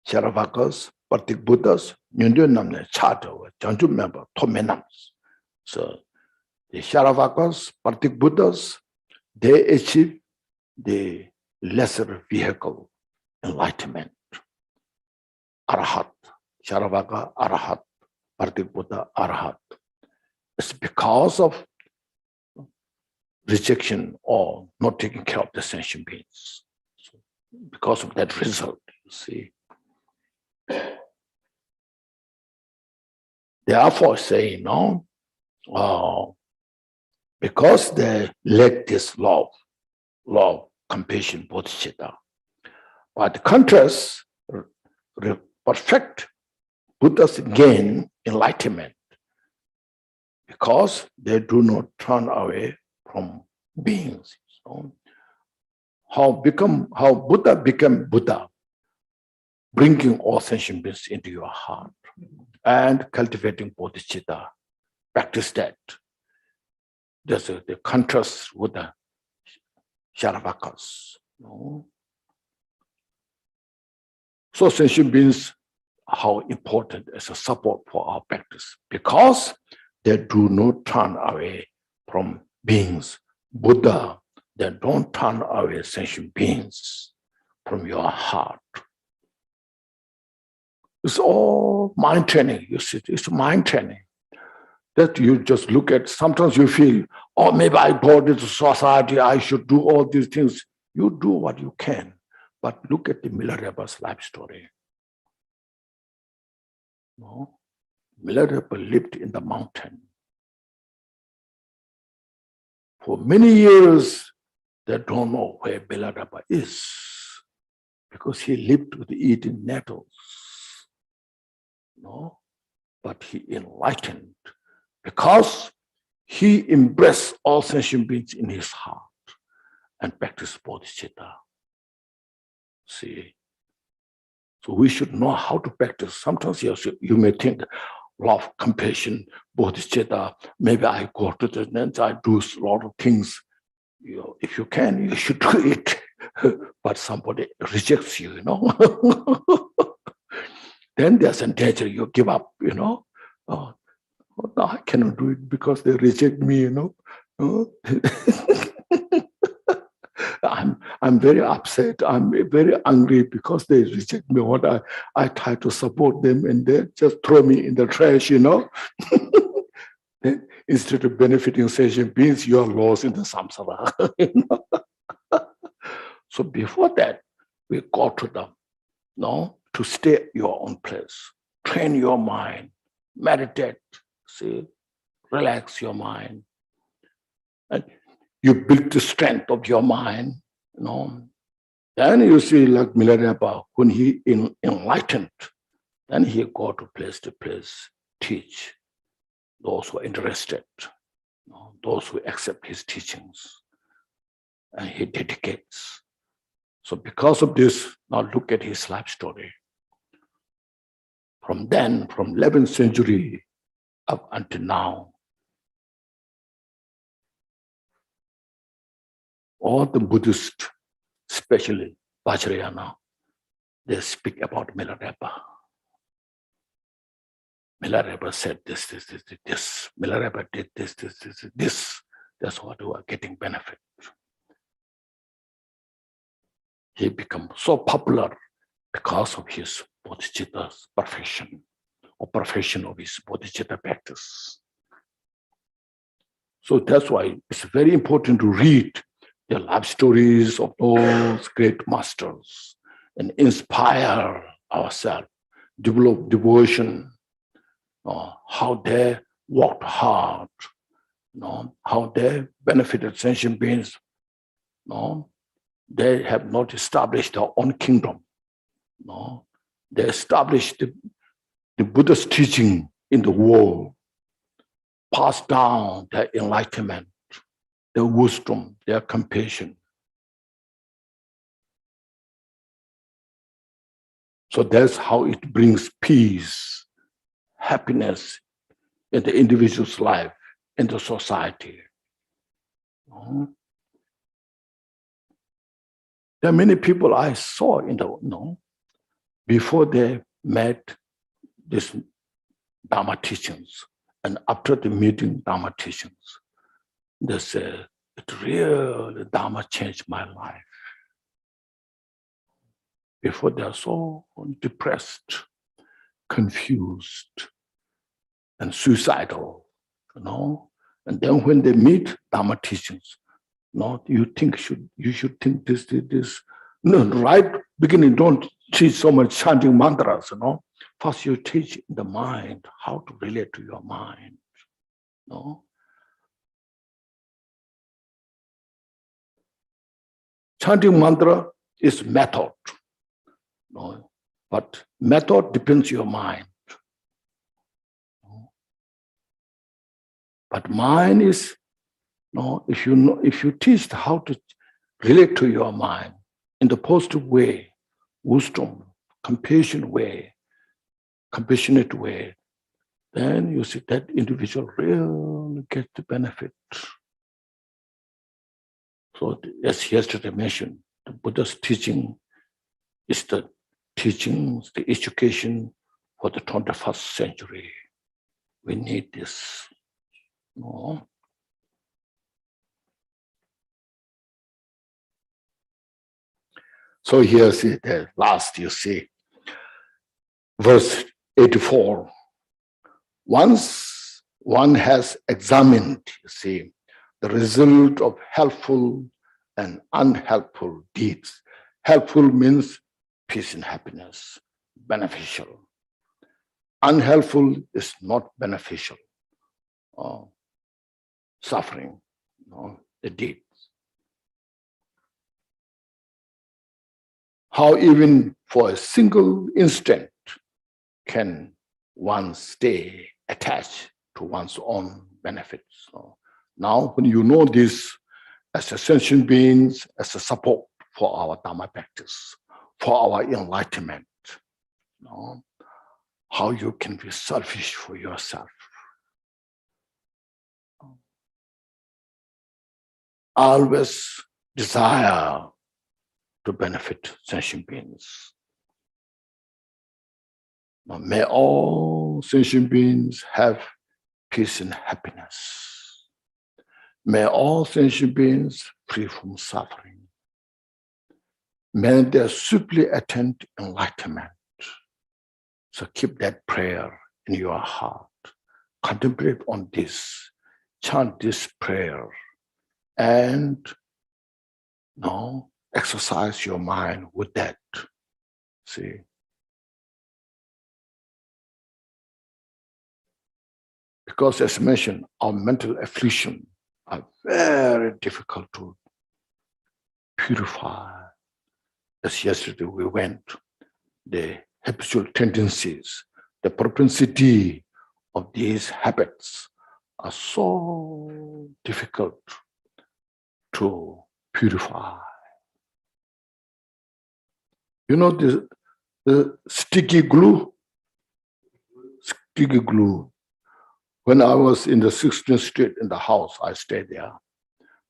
Sharavaka's, Partik Buddhas, Nyundyo Namne, Chata, Janju member, Tomenams. So the Sharavaka's, Partik Buddhas, they achieve the lesser vehicle enlightenment. Arahat, Sharavaka, Arahat, Partik Buddha, Arahat. It's because of rejection or not taking care of the sentient beings. So because of that result, you see. Therefore, say, because they lack this love, compassion, bodhicitta. But contrast, perfect Buddhas gain enlightenment because they do not turn away from beings. So how Buddha became Buddha, bringing all sentient beings into your heart and cultivating bodhicitta. Practice that. There's the contrast with the Sharavakas. So sentient beings, how important as a support for our practice, because they do not turn away from beings. Buddha, they don't turn away sentient beings from your heart. It's all mind training, you see, it's mind training. That you just look at, sometimes you feel, oh, maybe I go to society, I should do all these things. You do what you can, but look at the Milarepa's life story. No? Milarepa lived in the mountain. For many years, they don't know where Milarepa is, because he lived with eating nettles. No? But he enlightened, because he embraced all sentient beings in his heart and practiced bodhicitta. See? So we should know how to practice. Sometimes you may think, love, compassion, bodhicitta, maybe I go to the net, I do a lot of things. You know, if you can, you should do it. But somebody rejects you, you know. Then there's a danger you give up, you know. Oh, no, I cannot do it because they reject me, you know. I'm very upset. I'm very angry because they reject me. What I try to support them and they just throw me in the trash, you know. Then instead of benefiting sentient beings, you are lost in the samsara. You know? So before that, we go to them, no, to stay at your own place, train your mind, meditate, see, relax your mind. And you build the strength of your mind, you know. Then you see, like Milarepa, when he enlightened, then he go to place, teach those who are interested, you know, those who accept his teachings, and he dedicates. So because of this, now look at his life story. From then, from 11th century up until now, all the Buddhists, especially Vajrayana, they speak about Milarepa. Milarepa said this. Milarepa did this. That's what we are getting benefit. He became so popular because of his bodhicitta's perfection, or perfection of his bodhicitta practice. So that's why it's very important to read the life stories of those great masters and inspire ourselves, develop devotion, how they worked hard, how they benefited sentient beings. They have not established their own kingdom. They established the Buddha's teaching in the world, passed down their enlightenment, their wisdom, their compassion. So that's how it brings peace, happiness in the individual's life, in the society. There are many people I saw in the, before they met this Dharma teachings, and after the meeting Dharma teachings, they say, it really, Dharma changed my life. Before they are so depressed, confused, and suicidal, And then when they meet Dharma teachings, you should think this. No, right beginning, don't teach so much chanting mantras, First you teach the mind, how to relate to your mind, Chanting mantra is method, but method depends on your mind. But mind is, if you teach how to relate to your mind in the positive way, wisdom, compassionate way, then you see that individual really gets the benefit. So as yesterday mentioned, the Buddha's teaching is the teachings, the education for the 21st century. We need this. No. So here, see the last, you see, verse 84. Once one has examined, you see, the result of helpful and unhelpful deeds. Helpful means peace and happiness, beneficial. Unhelpful is not beneficial, suffering, the deed. How even for a single instant can one stay attached to one's own benefits. So now, when you know this as a sentient beings, as a support for our Dharma practice, for our enlightenment, how you can be selfish for yourself. Always desire to benefit sentient beings. Now, may all sentient beings have peace and happiness. May all sentient beings free from suffering. May they swiftly attain enlightenment. So keep that prayer in your heart. Contemplate on this. Chant this prayer. And now exercise your mind with that. See? Because as mentioned, our mental affliction are very difficult to purify. As yesterday we went, the habitual tendencies, the propensity of these habits are so difficult to purify. You know the sticky glue? Sticky glue. When I was in the 16th Street in the house, I stayed there.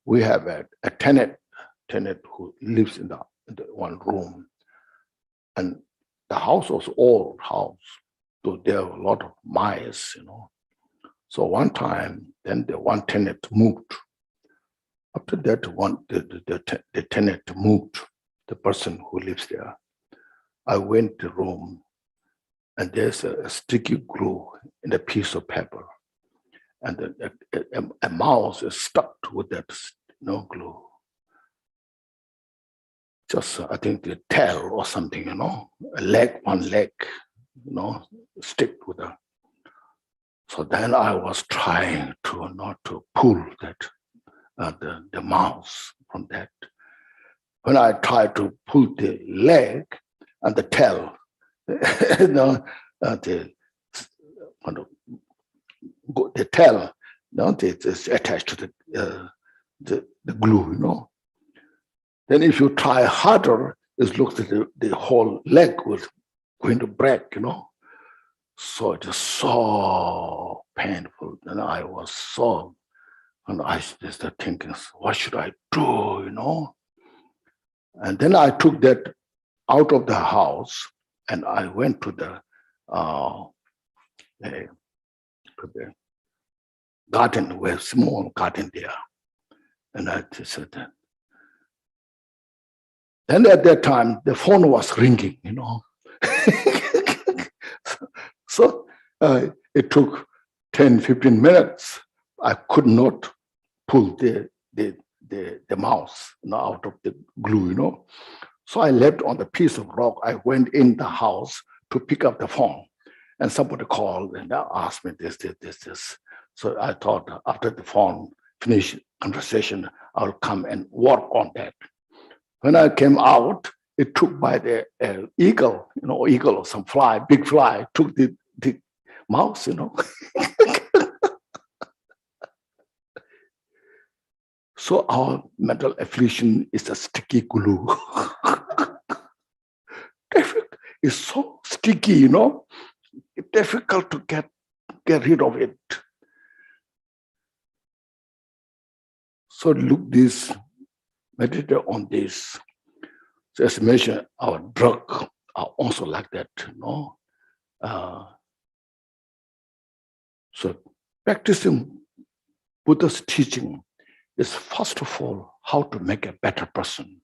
We have a tenant who lives in the one room. And the house was old house. So there were a lot of mice, So one time, then the one tenant moved. After that, the tenant moved, the person who lives there. I went to the room, and there's a sticky glue in a piece of paper. And a mouse is stuck with that glue. Just, I think, the tail or something, one leg, stick with her. So then I was trying to not to pull that, the mouse from that. When I tried to pull the leg and the tail, the tail, it's attached to the glue, Then if you try harder, it looks like the whole leg was going to break, So it is so painful. And I was and I started thinking, what should I do, And then I took that out of the house and I went to the garden, we have small garden there. And I said that. Then at that time, the phone was ringing, So it took 10, 15 minutes. I could not pull the mouse out of the glue, So I left on the piece of rock. I went in the house to pick up the phone. And somebody called and asked me this. So I thought after the phone finished conversation, I'll come and work on that. When I came out, it took by the eagle, eagle or some fly, big fly, took the mouse, So our mental affliction is a sticky glue. It's so sticky, It's difficult to get rid of it. So look this, meditate on this. So as mentioned, our drugs are also like that, So practicing Buddha's teaching is first of all how to make a better person.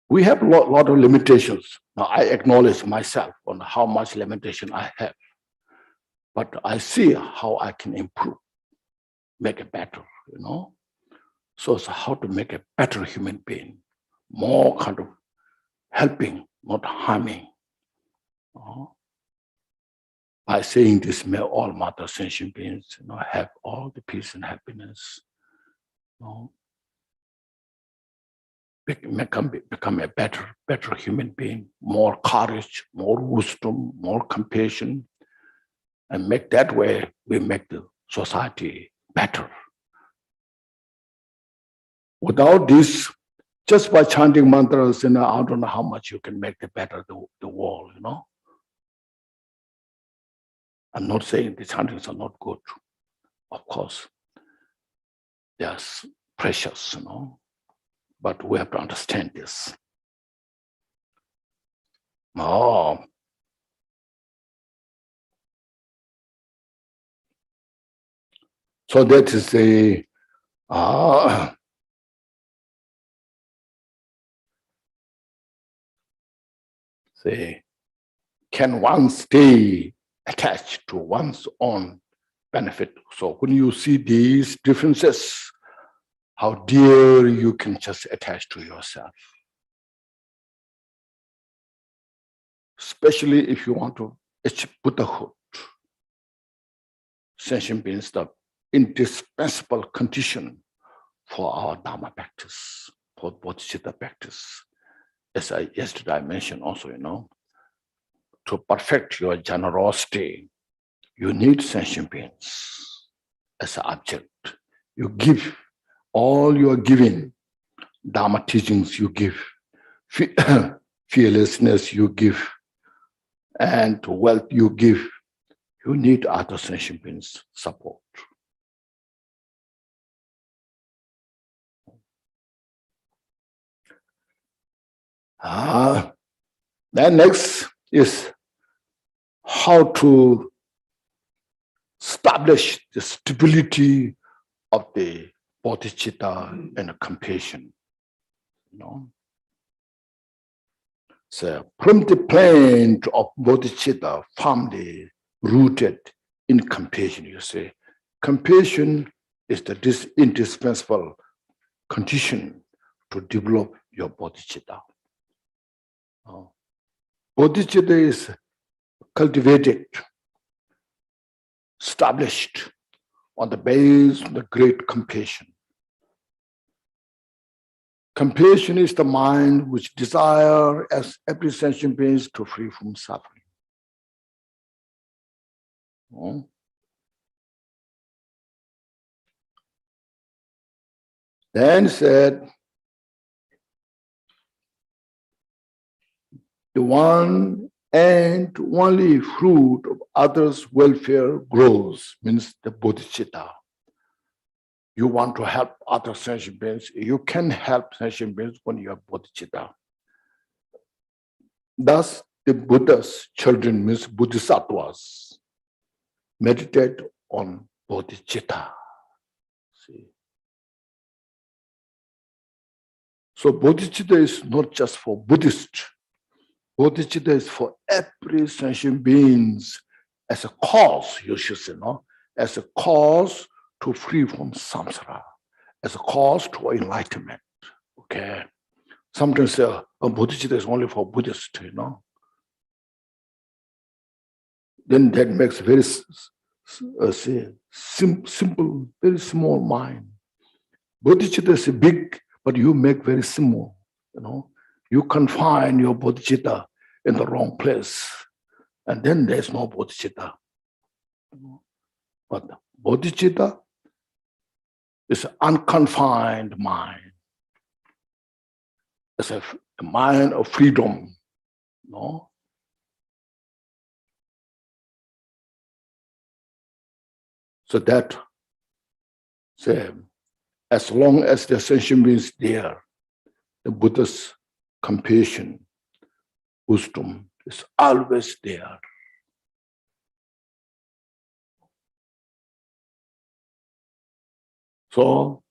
We have a lot of limitations. Now, I acknowledge myself on how much limitation I have, but I see how I can improve, make it better, So it's how to make a better human being, more kind of helping, not harming. By saying this, may all mother sentient beings, have all the peace and happiness. Become a better human being, more courage, more wisdom, more compassion, and make that way we make the society better. Without this, just by chanting mantras, I don't know how much you can make the world, I'm not saying the chantings are not good. Of course, they are precious, but we have to understand this. So that is the say, can one stay attached to one's own benefit? So when you see these differences, how dear you can just attach to yourself. Especially if you want to achieve Buddhahood. Sentient beings, the indispensable condition for our Dharma practice, for Bodhicitta practice. As yesterday I mentioned also, to perfect your generosity, you need sentient beings as an object. You give, all you are giving, Dharma teachings you give, fearlessness you give, and wealth you give, you need other sentient beings' support. Then next is how to establish the stability of the bodhicitta and compassion. So from the plane of bodhicitta, firmly rooted in compassion, you say. Compassion is the indispensable condition to develop your bodhicitta. Bodhicitta is cultivated, established on the base of the great compassion. Compassion is the mind which desires as every sentient being to free from suffering. Then said, the one and only fruit of others' welfare grows, means the bodhicitta. You want to help other sentient beings, you can help sentient beings when you have bodhicitta. Thus, the Buddha's children, means bodhisattvas, meditate on bodhicitta. See? So bodhicitta is not just for Buddhists. Bodhicitta is for every sentient beings as a cause, you should say, as a cause to free from samsara, as a cause to enlightenment. Okay. Sometimes say, bodhicitta is only for Buddhists, Then that makes very simple, very small mind. Bodhicitta is big, but you make very small, You confine your bodhicitta in the wrong place, and then there's no bodhicitta. But bodhicitta is an unconfined mind. It's a mind of freedom, So that, as long as the sentient being is there, the Buddha's compassion, wisdom is always there. So,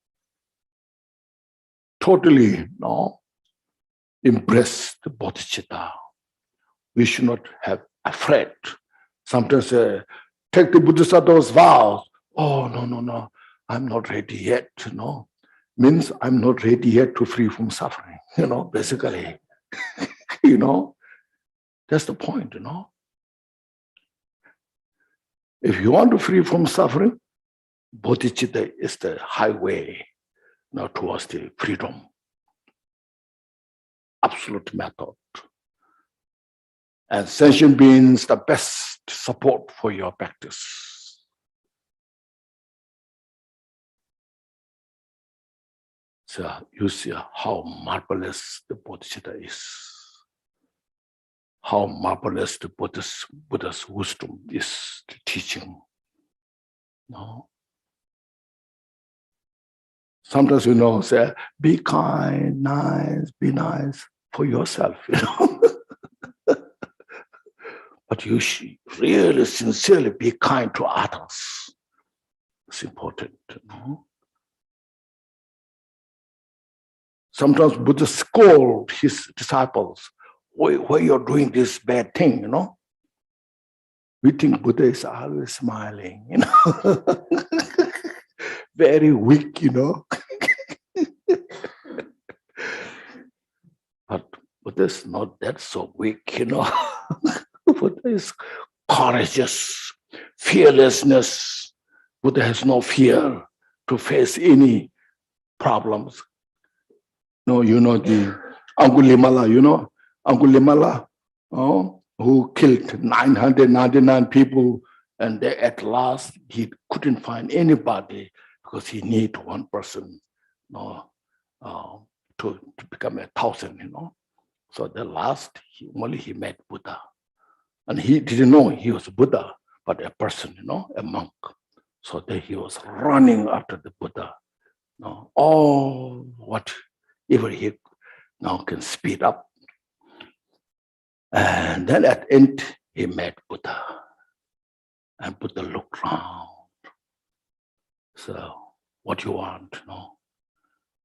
totally embrace the bodhicitta. We should not have afraid. Sometimes take the Bodhisattva's vows. Oh, no, I'm not ready yet, Means I'm not ready yet to free from suffering, basically. That's the point, If you want to free from suffering, bodhicitta is the highway towards the freedom. Absolute method. And sentient beings, the best support for your practice. So you see how marvelous the bodhicitta is. How marvelous the Buddha's wisdom is, the teaching. Sometimes say, be kind, nice, be nice for yourself, But you should really sincerely be kind to others. It's important, Sometimes Buddha scold his disciples, why you're doing this bad thing, We think Buddha is always smiling, Very weak, But Buddha is not that so weak, Buddha is courageous, fearlessness. Buddha has no fear to face any problems. No, the Angulimala, Angulimala, who killed 999 people, and at last he couldn't find anybody because he needed one person, to become 1,000, So the last, he met Buddha. And he didn't know he was Buddha, but a person, a monk. So then he was running after the Buddha. All whatever he can speed up. And then at the end, he met Buddha. And Buddha looked around. So, what you want,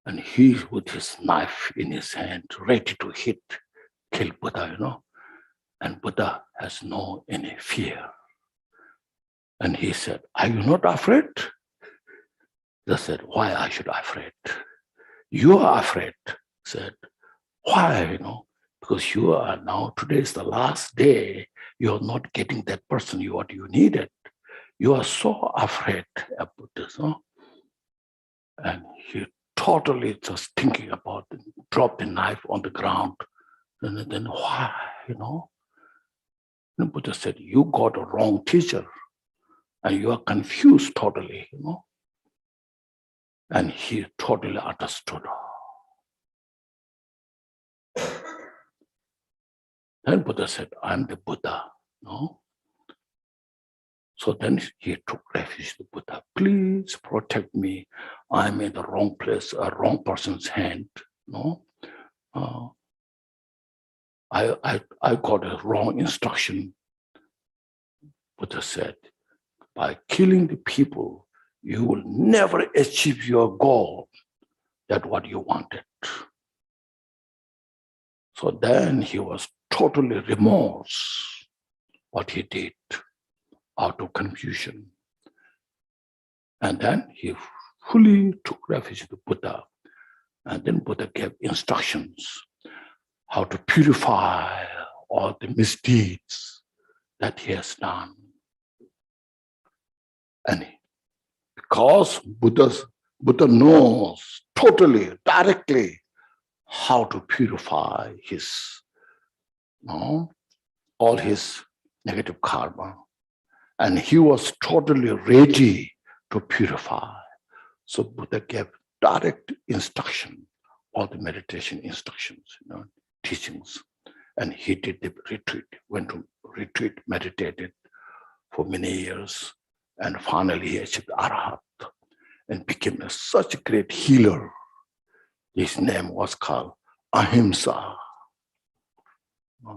And he, with his knife in his hand, ready to kill Buddha, And Buddha has no any fear. And he said, are you not afraid? They said, why I should be afraid? You are afraid. Said, why? Because you are now, today is the last day, you're not getting that person what you needed. You are so afraid about this. And he totally just thinking about it, drop the knife on the ground. And then why, And Buddha said, you got a wrong teacher. And you are confused totally, And he totally understood. Then Buddha said, I'm the Buddha, So then he took refuge in Buddha. Please protect me. I'm in the wrong place, a wrong person's hand, I got a wrong instruction. Buddha said, by killing the people, you will never achieve your goal. That's what you wanted. So then he was totally remorse what he did out of confusion. And then he fully took refuge in the Buddha. And then Buddha gave instructions how to purify all the misdeeds that he has done. And because Buddha knows totally, directly how to purify his, all his negative karma. And he was totally ready to purify. So Buddha gave direct instruction, all the meditation instructions, teachings. And he did the retreat, went to retreat, meditated for many years. And finally he achieved Arhat and became such a great healer. His name was called Ahimsa,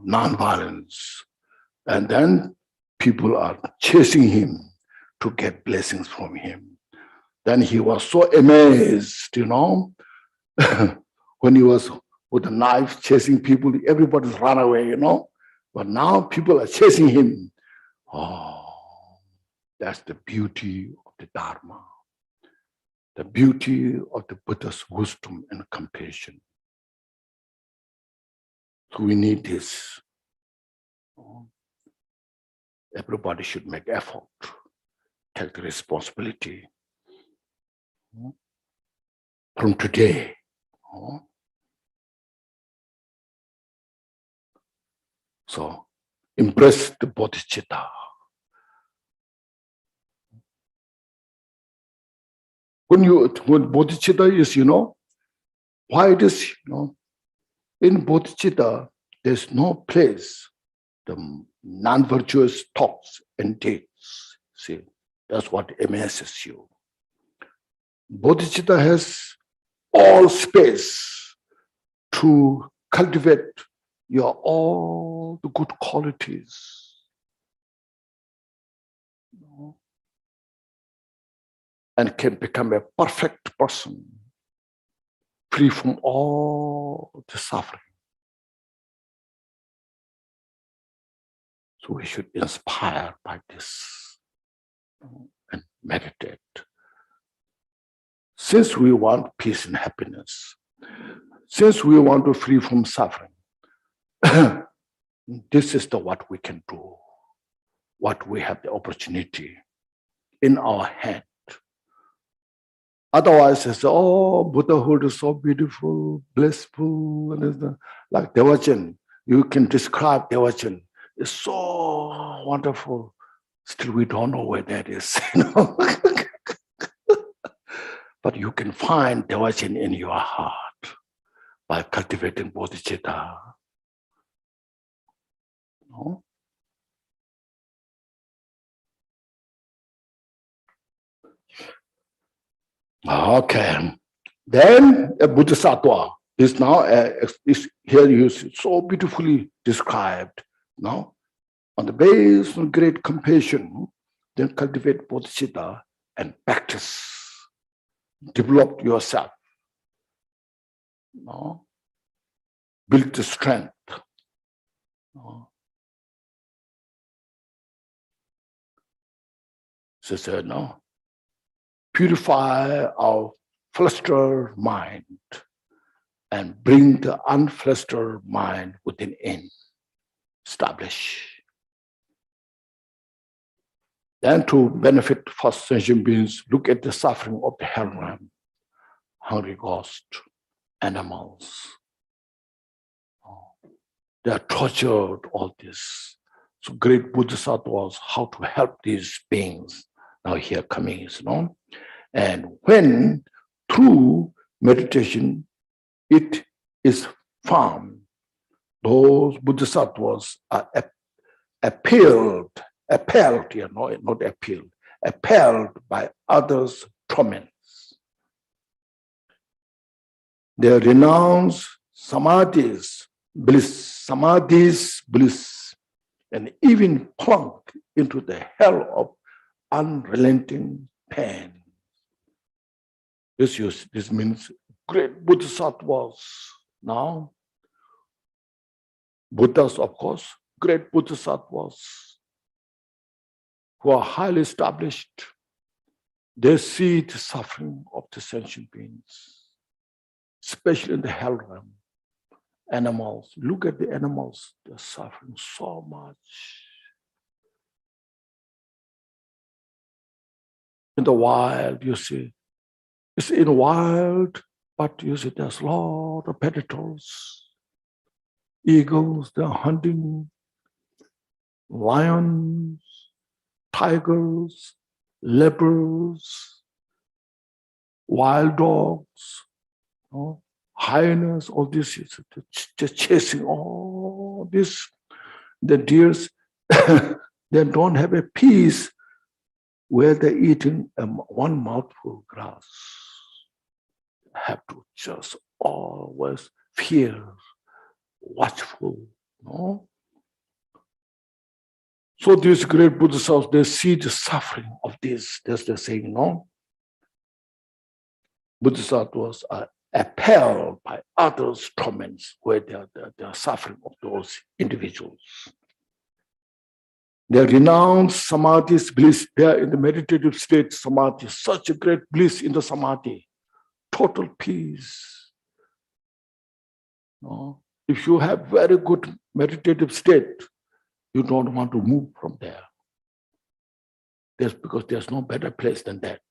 non-violence. And then people are chasing him to get blessings from him. Then he was so amazed, you know, when he was with a knife chasing people, everybody's run away, you know. But now people are chasing him. Oh, that's the beauty of the Dharma, the beauty of the Buddha's wisdom and compassion. So we need this. Everybody should make effort, take the responsibility from today. So embrace the Bodhicitta. When Bodhicitta is, you know, why it is, you know, in Bodhicitta, there's no place the non-virtuous thoughts and deeds. See, that's what amazes you. Bodhicitta has all space to cultivate your all the good qualities. And can become a perfect person, free from all the suffering. So we should inspire by this and meditate. Since we want peace and happiness, since we want to free from suffering, this is what we can do, what we have the opportunity in our hand. Otherwise, it's, oh, Buddhahood is so beautiful, blissful, and like Devachan. You can describe Devachan. It's so wonderful. Still, we don't know where that is. You know? But you can find Devachan in your heart by cultivating Bodhicitta. No? Okay. Then a Bodhisattva is now is here used so beautifully described. Now, on the base of great compassion, then cultivate Bodhicitta and practice. Develop yourself. No? Build the strength. No? So said, no. Purify our flustered mind and bring the unflustered mind within in. Establish. Then to benefit first sentient beings, look at the suffering of the hell realm, hungry ghosts, animals. They are tortured, all this. So great Bodhisattvas, how to help these beings. Now here coming is, no? And when through meditation it is found, those Bodhisattvas are appelled, you know, not appealed, appelled by others' torments. They renounce samadhi's bliss, and even plunk into the hell of unrelenting pain. This means great Bodhisattvas now. Buddhas, of course, great Bodhisattvas who are highly established. They see the suffering of the sentient beings, especially in the hell realm. Animals, look at the animals, they're suffering so much. In the wild, you see, it's in wild, but you see there's a lot of predators. Eagles, they're hunting, lions, tigers, leopards, wild dogs, you know, hyenas, all this, just chasing all this. The deers, they don't have a peace where they're eating one mouthful of grass. Have to just always fear, watchful, no? So these great Bodhisattvas, they see the suffering of this. That's the saying, no? Bodhisattvas are appalled by others' torments, where they are suffering of those individuals. They renounce samadhi's bliss. They are in the meditative state, samadhi, such a great bliss in the samadhi, total peace. No? If you have very good meditative state, you don't want to move from there. That's because there's no better place than that.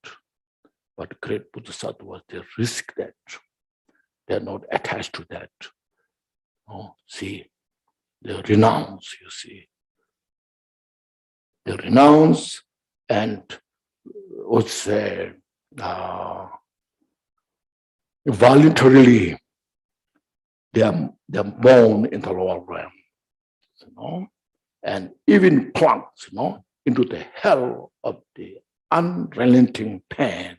But great Bodhisattvas, they risk that. They're not attached to that. Oh, see, they renounce, you see. They renounce and would say voluntarily they are born in the lower realm, you know, and even plunged, you know, into the hell of the unrelenting pain.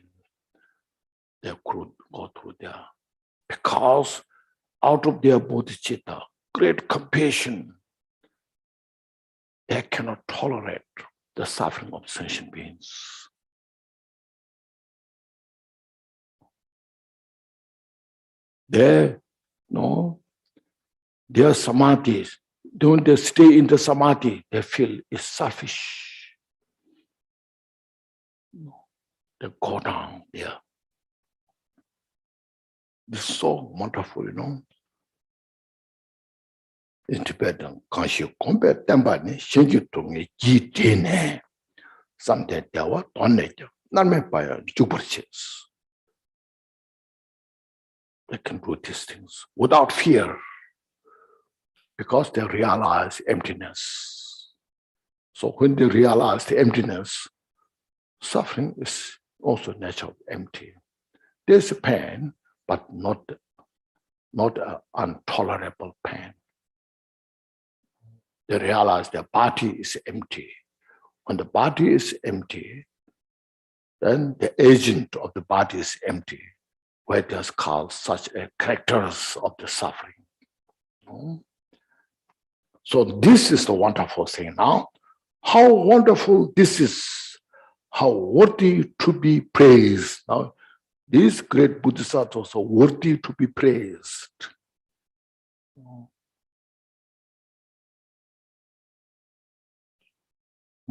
They could go through there because out of their bodhicitta, great compassion, they cannot tolerate the suffering of sentient beings. Their samadhis, when they stay in the samadhi, they feel it's selfish. They go down there. It's so wonderful, you know. In Tibetan, Konchog, Kompe, Tembani, Shinjutung, Jitine, something there were Tonaja, Namepaya, Juberches. They can do these things without fear because they realize emptiness. So when they realize the emptiness, suffering is also naturally empty. There's a pain, but not an intolerable pain. They realize their body is empty. When the body is empty, then the agent of the body is empty, where it is called such a characters of the suffering. So this is the wonderful thing now. How wonderful this is, how worthy to be praised. Now, these great Bodhisattvas are worthy to be praised.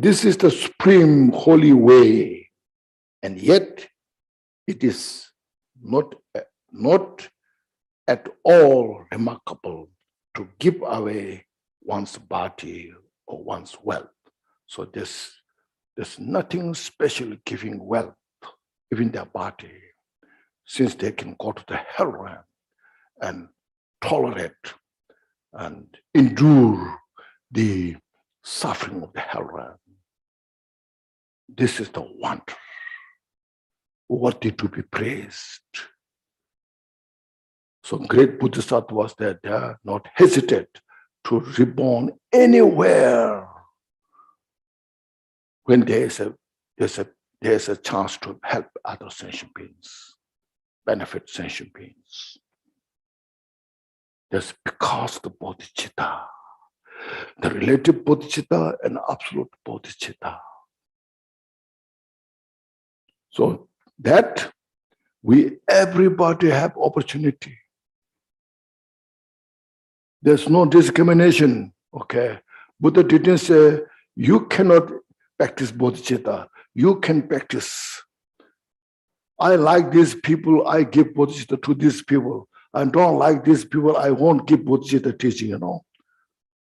This is the supreme holy way, and yet it is not at all remarkable to give away one's body or one's wealth. So there's nothing special giving wealth, even their body, since they can go to the hell realm and tolerate and endure the suffering of the hell realm. This is the wonder, worthy to be praised. So great Bodhisattvas, they dare not hesitate to reborn anywhere when there's a chance to help other sentient beings, benefit sentient beings. That's because the bodhicitta, the relative bodhicitta and absolute bodhicitta. So that everybody have opportunity. There's no discrimination, okay? Buddha didn't say, you cannot practice bodhicitta, you can practice. I like these people, I give bodhicitta to these people. I don't like these people, I won't give bodhicitta teaching, you know.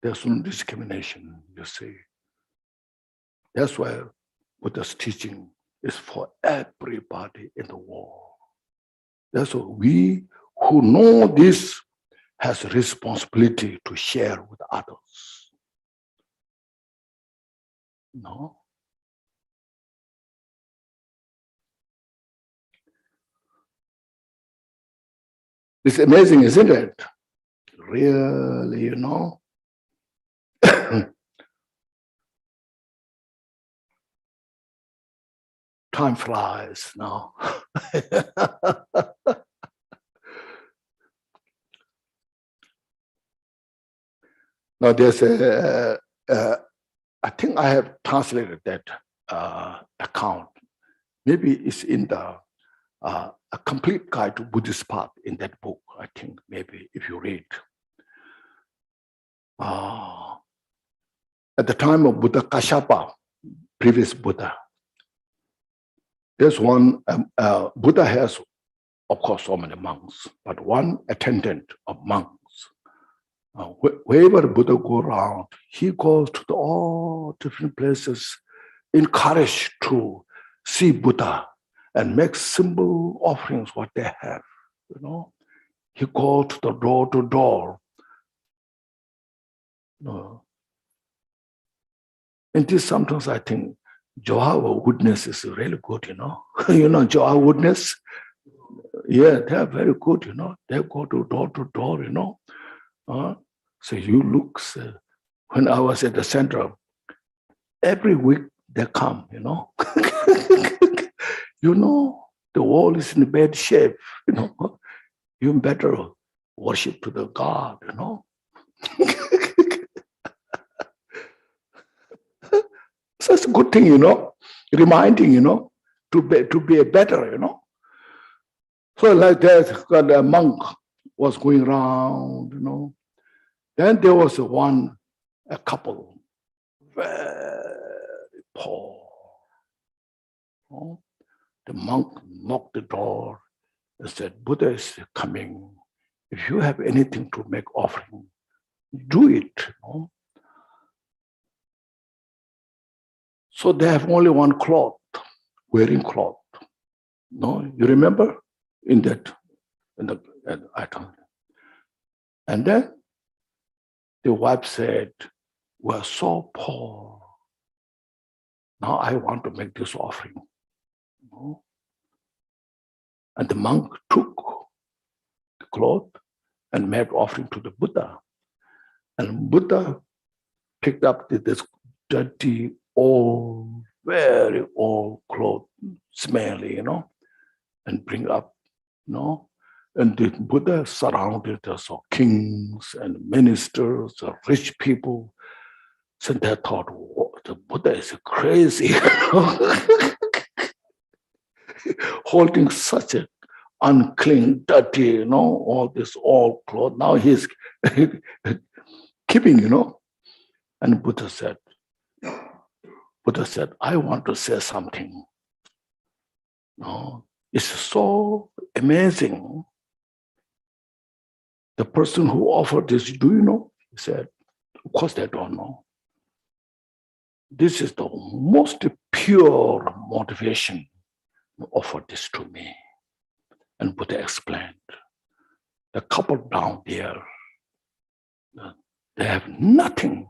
There's no discrimination, you see. That's why Buddha's teaching is for everybody in the world. That's why we who know this has a responsibility to share with others. No? It's amazing, isn't it? Really, you know? Time flies now. Now there's I think I have translated that account. Maybe it's in the a complete guide to Buddhist path in that book, I think, maybe if you read. At the time of Buddha Kashyapa, previous Buddha, there's one, Buddha has, of course, so many monks, but one attendant of monks. Wherever Buddha goes around, he goes to all different places, encouraged to see Buddha and make simple offerings what they have. He goes to the door to door. And this sometimes I think Jehovah's Witness is really good, Jehovah's Witness, yeah, they are very good, They go to door, So you look, when I was at the center, every week they come, the wall is in bad shape, You better worship to the God, So it's a good thing, reminding, to be a better, So like that, a monk was going around, Then there was a couple, very poor. The monk knocked the door and said, Buddha is coming. If you have anything to make offering, do it. So they have only one cloth, wearing cloth. No, you remember in the item. And then the wife said, we're so poor. Now I want to make this offering. And the monk took the cloth and made offering to the Buddha. And Buddha picked up this dirty, old, very old cloth, smelly, and bring up, And the Buddha surrounded us of kings and ministers, rich people. So they thought, the Buddha is crazy, holding such a unclean, dirty, all this old cloth. Now he's keeping, And Buddha said, I want to say something. It's so amazing. The person who offered this, do you know? He said, of course they don't know. This is the most pure motivation to offer this to me. And Buddha explained, the couple down there, they have nothing,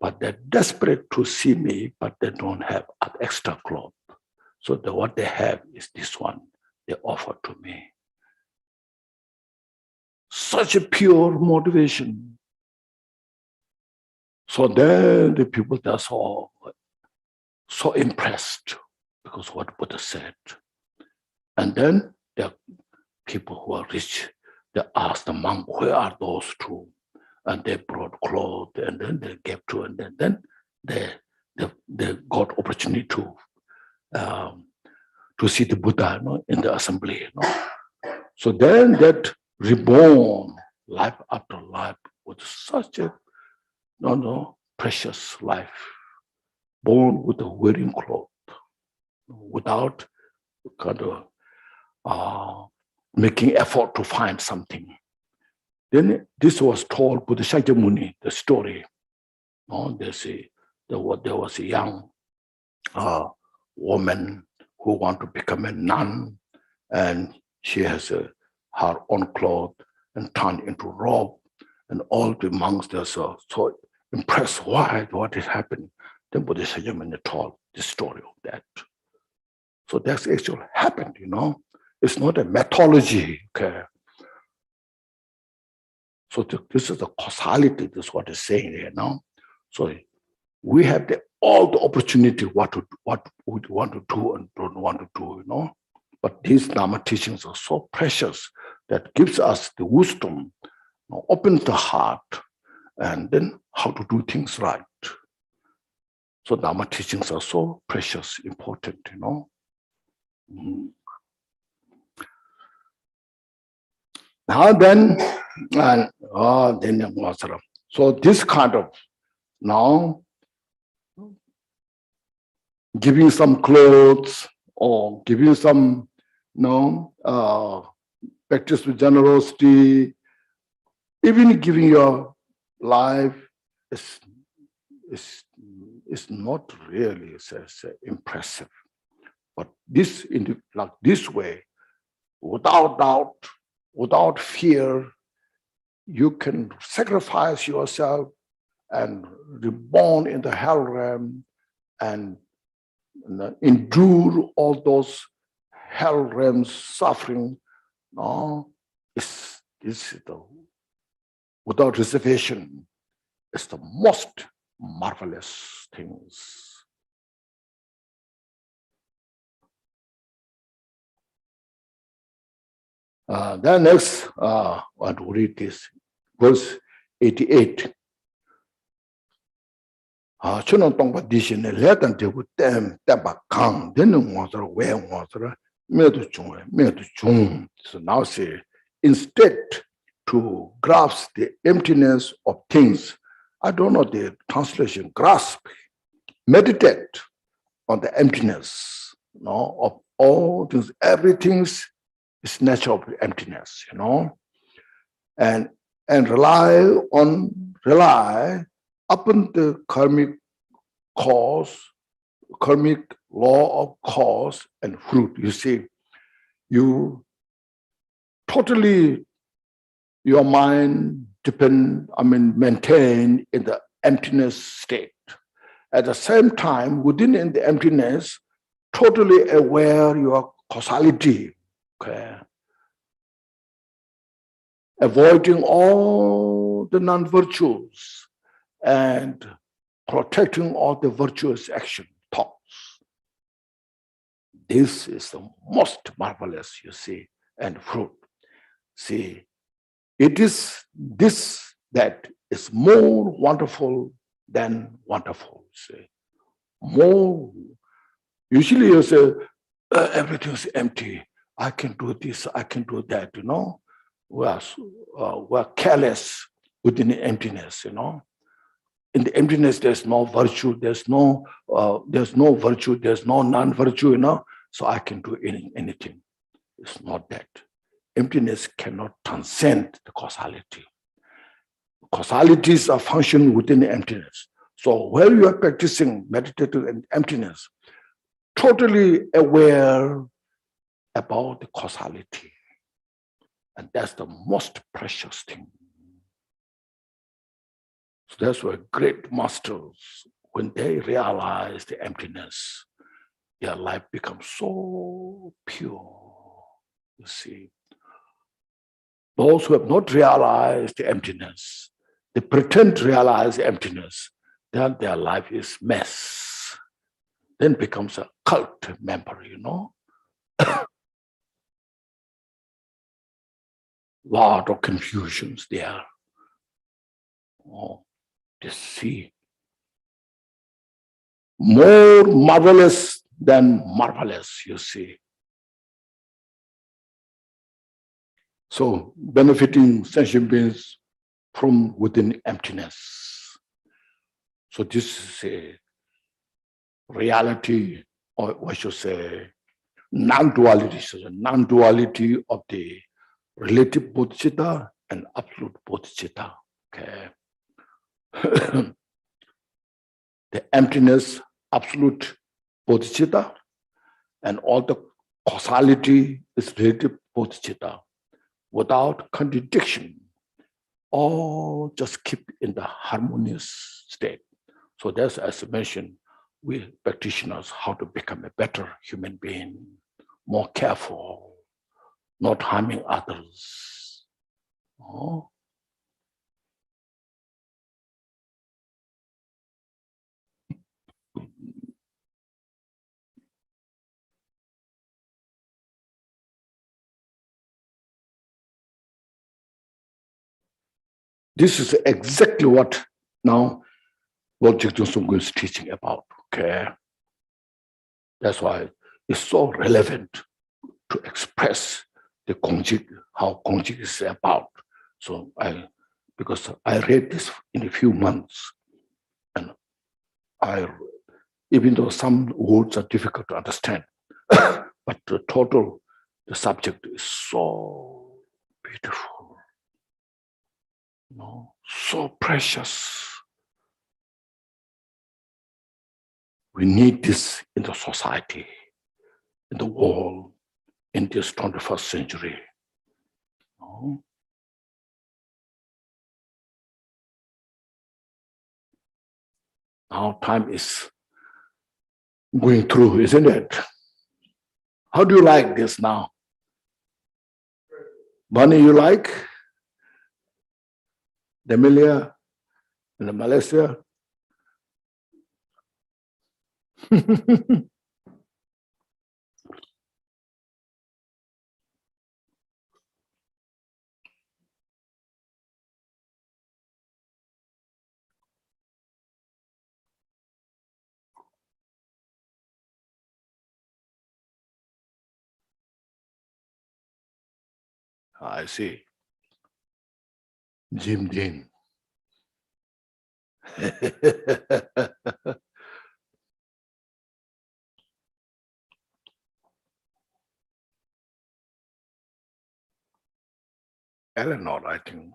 but they're desperate to see me, but they don't have an extra cloth. So what they have is this one they offer to me. Such a pure motivation. So then the people are so impressed because what Buddha said. And then there are people who are rich, they ask the monk, where are those two? And they brought clothes, and then they gave to, and then they got opportunity to see the Buddha in the assembly. So then that reborn life after life with such a precious life, born with a wearing cloth, without kind of making effort to find something. Then this was told Bodhicitta Muni, the story. There was a young woman who wanted to become a nun, and she has her own cloth and turned into robe, and all the monks there so impressed. What has happened? Then Bodhicitta Muni told the story of that. So that's actually happened, It's not a mythology, okay? So this is the causality, this is what it's saying here now. So we have all the opportunity what we want to do and don't want to do, But these Dharma teachings are so precious that gives us the wisdom, opens the heart, and then how to do things right. So Dharma teachings are so precious, important, Now then, so this kind of now giving some clothes or giving some practice with generosity, even giving your life is not really impressive. But this like this way, without doubt, without fear, you can sacrifice yourself and reborn in the hell realm and endure all those hell realms suffering. No, this is without reservation. It's the most marvelous things. Then next, I want to read this, verse 88. Chunong tongpa dishin letan teku tempa kang, then water way water, medu chung. So now say, instead to grasp the emptiness of things, I don't know the translation, grasp, meditate on the emptiness, of all things, everything is nature of emptiness, and rely upon the karmic cause, karmic law of cause and fruit. You see, you totally, your mind maintain in the emptiness state. At the same time, within in the emptiness, totally aware your causality. Okay. Avoiding all the non-virtues and protecting all the virtuous action, thoughts. This is the most marvelous, you see, and fruit. See, it is this that is more wonderful than wonderful. See, more. Usually you say, everything is empty. I can do this, I can do that, We're careless within the emptiness, In the emptiness, there's no virtue, there's no virtue, there's no non-virtue, so I can do anything. It's not that. Emptiness cannot transcend the causality. Causalities are function within the emptiness. So while you are practicing meditative and emptiness, totally aware about the causality. And that's the most precious thing. So that's why great masters, when they realize the emptiness, their life becomes so pure. You see, those who have not realized the emptiness, they pretend to realize the emptiness, then their life is mess. Then becomes a cult member, Lot of confusions there. Oh, you see. More marvelous than marvelous, you see. So benefiting sentient beings from within emptiness. So this is a reality, or what should say, non-duality. So the non-duality of the relative bodhicitta and absolute bodhicitta. Okay. The emptiness, absolute bodhicitta, and all the causality is relative bodhicitta, without contradiction, all just keep in the harmonious state. So that's, as I mentioned, we practitioners how to become a better human being, more careful, not harming others. Oh. This is exactly what now Bodhicitta is teaching about. Okay, that's why it's so relevant to express the Gongchik, how Gongchik is about. So because I read this in a few months, and even though some words are difficult to understand, but the subject is so beautiful, so precious. We need this in the society, in the world, in this 21st century. Now time is going through, isn't it? How do you like this now? Bunny, you like? The Emilia and the Malaysia? I see. Jim Dean. Eleanor, I think,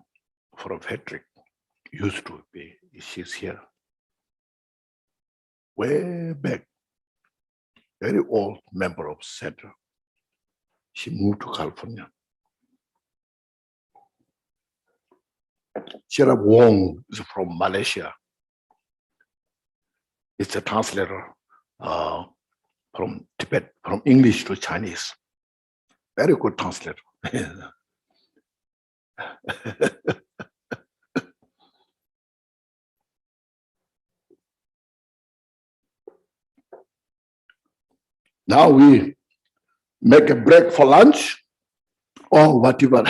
from Frederick, used to be, she's here. Way back, very old member of Center. She moved to California. Sherab Wong is from Malaysia. It's a translator from Tibet, from English to Chinese. Very good translator. Now we make a break for lunch or whatever.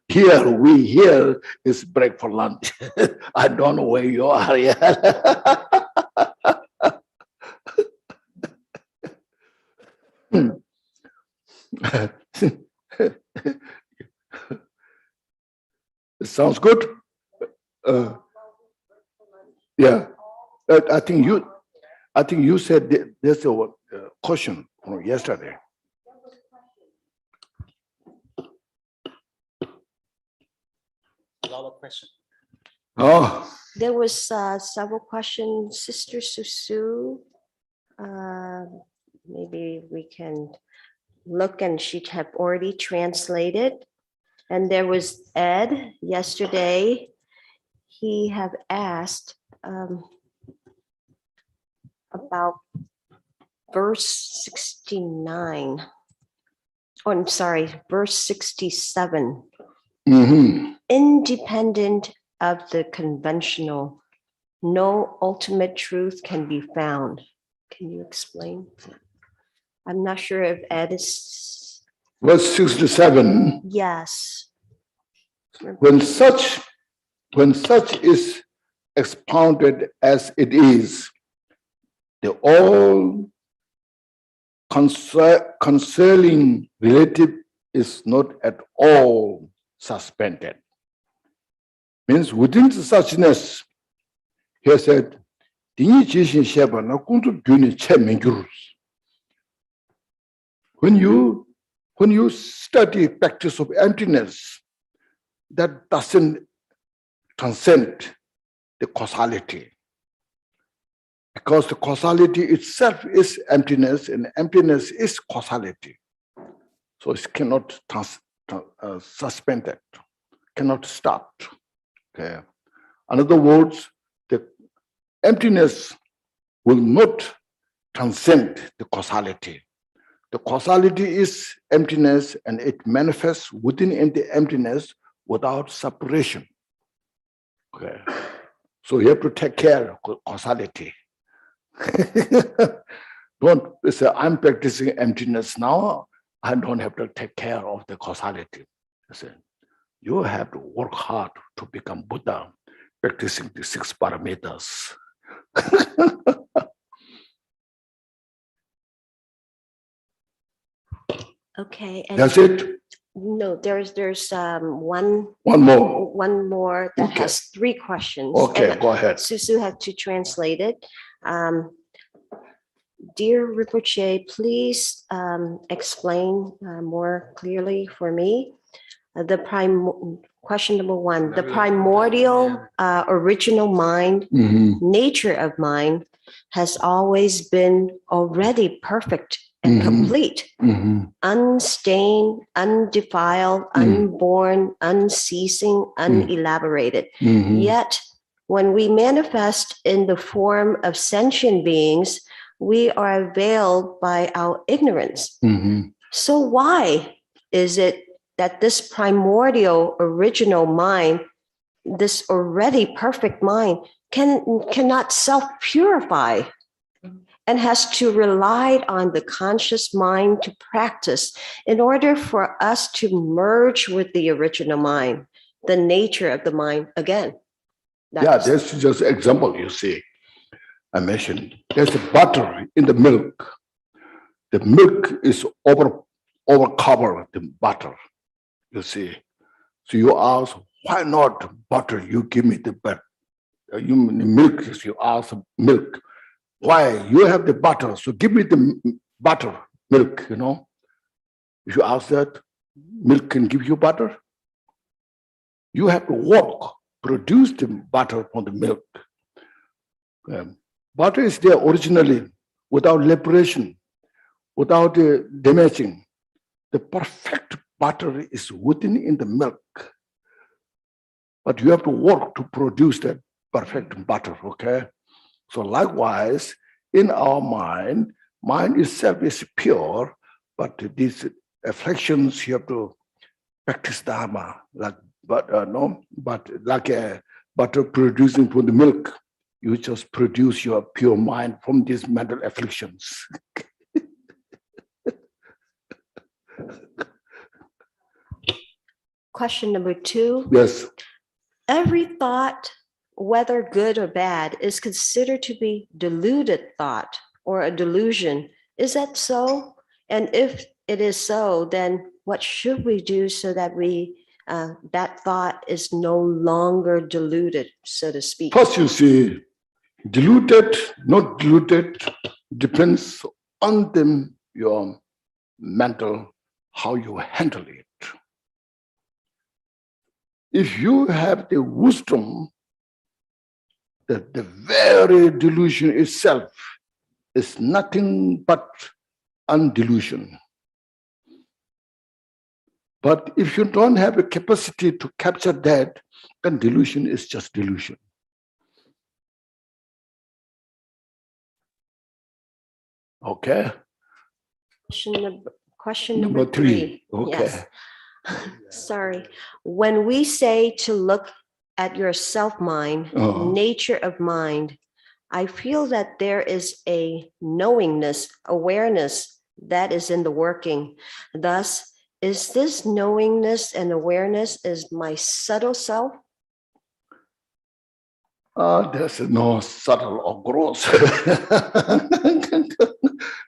Here is break for lunch. I don't know where you are yet. It sounds good. Yeah, I think you said there's a question from yesterday. Oh, there was several questions, Sister Susu. Maybe we can look, and she'd have already translated. And there was Ed yesterday. He have asked about verse 69. Oh, I'm sorry, verse 67. mm-hmm. Independent of the conventional, no ultimate truth can be found. Can you explain? I'm not sure if Ed is. Verse 67. Yes. When such is expounded as it is, the all concerning relative is not at all suspended. Means within the suchness, he said, when you study practice of emptiness, that doesn't transcend the causality. Because the causality itself is emptiness, and emptiness is causality. So it cannot suspend it, cannot stop. Okay. In other words, the emptiness will not transcend the causality. The causality is emptiness, and it manifests within the emptiness without separation. Okay. So you have to take care of causality. Don't say, I'm practicing emptiness now, I don't have to take care of the causality. You have to work hard to become Buddha, practicing the 6 parameters. Okay. And that's it. No, there's one more that Okay. has 3 questions. Okay, and go ahead. Susu had to translate it. Dear Rinpoche, please explain more clearly for me question number 1, the primordial original mind, nature of mind has always been already perfect and complete, unstained, undefiled, unborn, unceasing, unelaborated. Yet, when we manifest in the form of sentient beings, we are veiled by our ignorance. So why is it that this primordial original mind, this already perfect mind, cannot self-purify and has to rely on the conscious mind to practice in order for us to merge with the original mind, the nature of the mind again? That's just an example, you see. I mentioned there's a butter in the milk. The milk is overcovered the butter, you see. So you ask, why not butter? You give me the butter. You milk, you ask milk. Why? You have the butter, so give me the butter, milk, you know. If you ask that, milk can give you butter. You have to work, produce the butter from the milk. Butter is there originally without liberation, without damaging. The perfect butter is within in the milk. But you have to work to produce that perfect butter, okay? So likewise, in our mind itself is pure, but these afflictions, you have to practice Dharma, like butter producing from the milk. You just produce your pure mind from these mental afflictions. Question number 2. Yes. Every thought, whether good or bad, is considered to be deluded thought or a delusion. Is that so? And if it is so, then what should we do so that that thought is no longer deluded, so to speak? First, you see, deluded, not deluded, depends on your mental, how you handle it. If you have the wisdom that the very delusion itself is nothing but undelusion. But if you don't have a capacity to capture that, then delusion is just delusion. Okay. Question number 3. Okay. Yes. Sorry. When we say to look at your self-mind, nature of mind, I feel that there is a knowingness, awareness that is in the working. Thus, is this knowingness and awareness is my subtle self? There's no subtle or gross.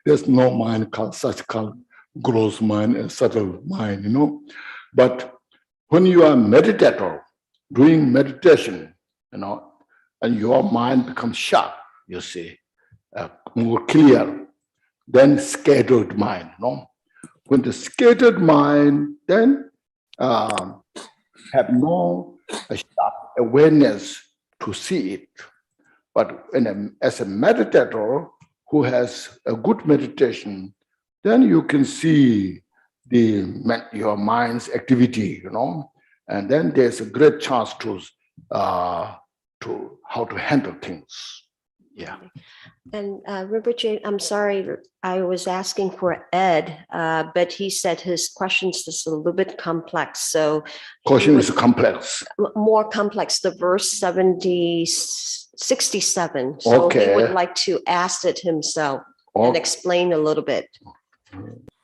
There's no mind called gross mind and subtle mind, you know. But when you are a meditator, doing meditation, you know, and your mind becomes sharp, you see, more clear than scattered mind, you know. When the scattered mind then have no sharp awareness to see it. But as a meditator who has a good meditation, then you can see your mind's activity, you know, and then there's a great chance to how to handle things. Yeah. And Rinpoche, I'm sorry, I was asking for Ed, but he said his questions is a little bit complex. So question is complex. More complex, the verse 67. So okay. He would like to ask it himself and explain a little bit.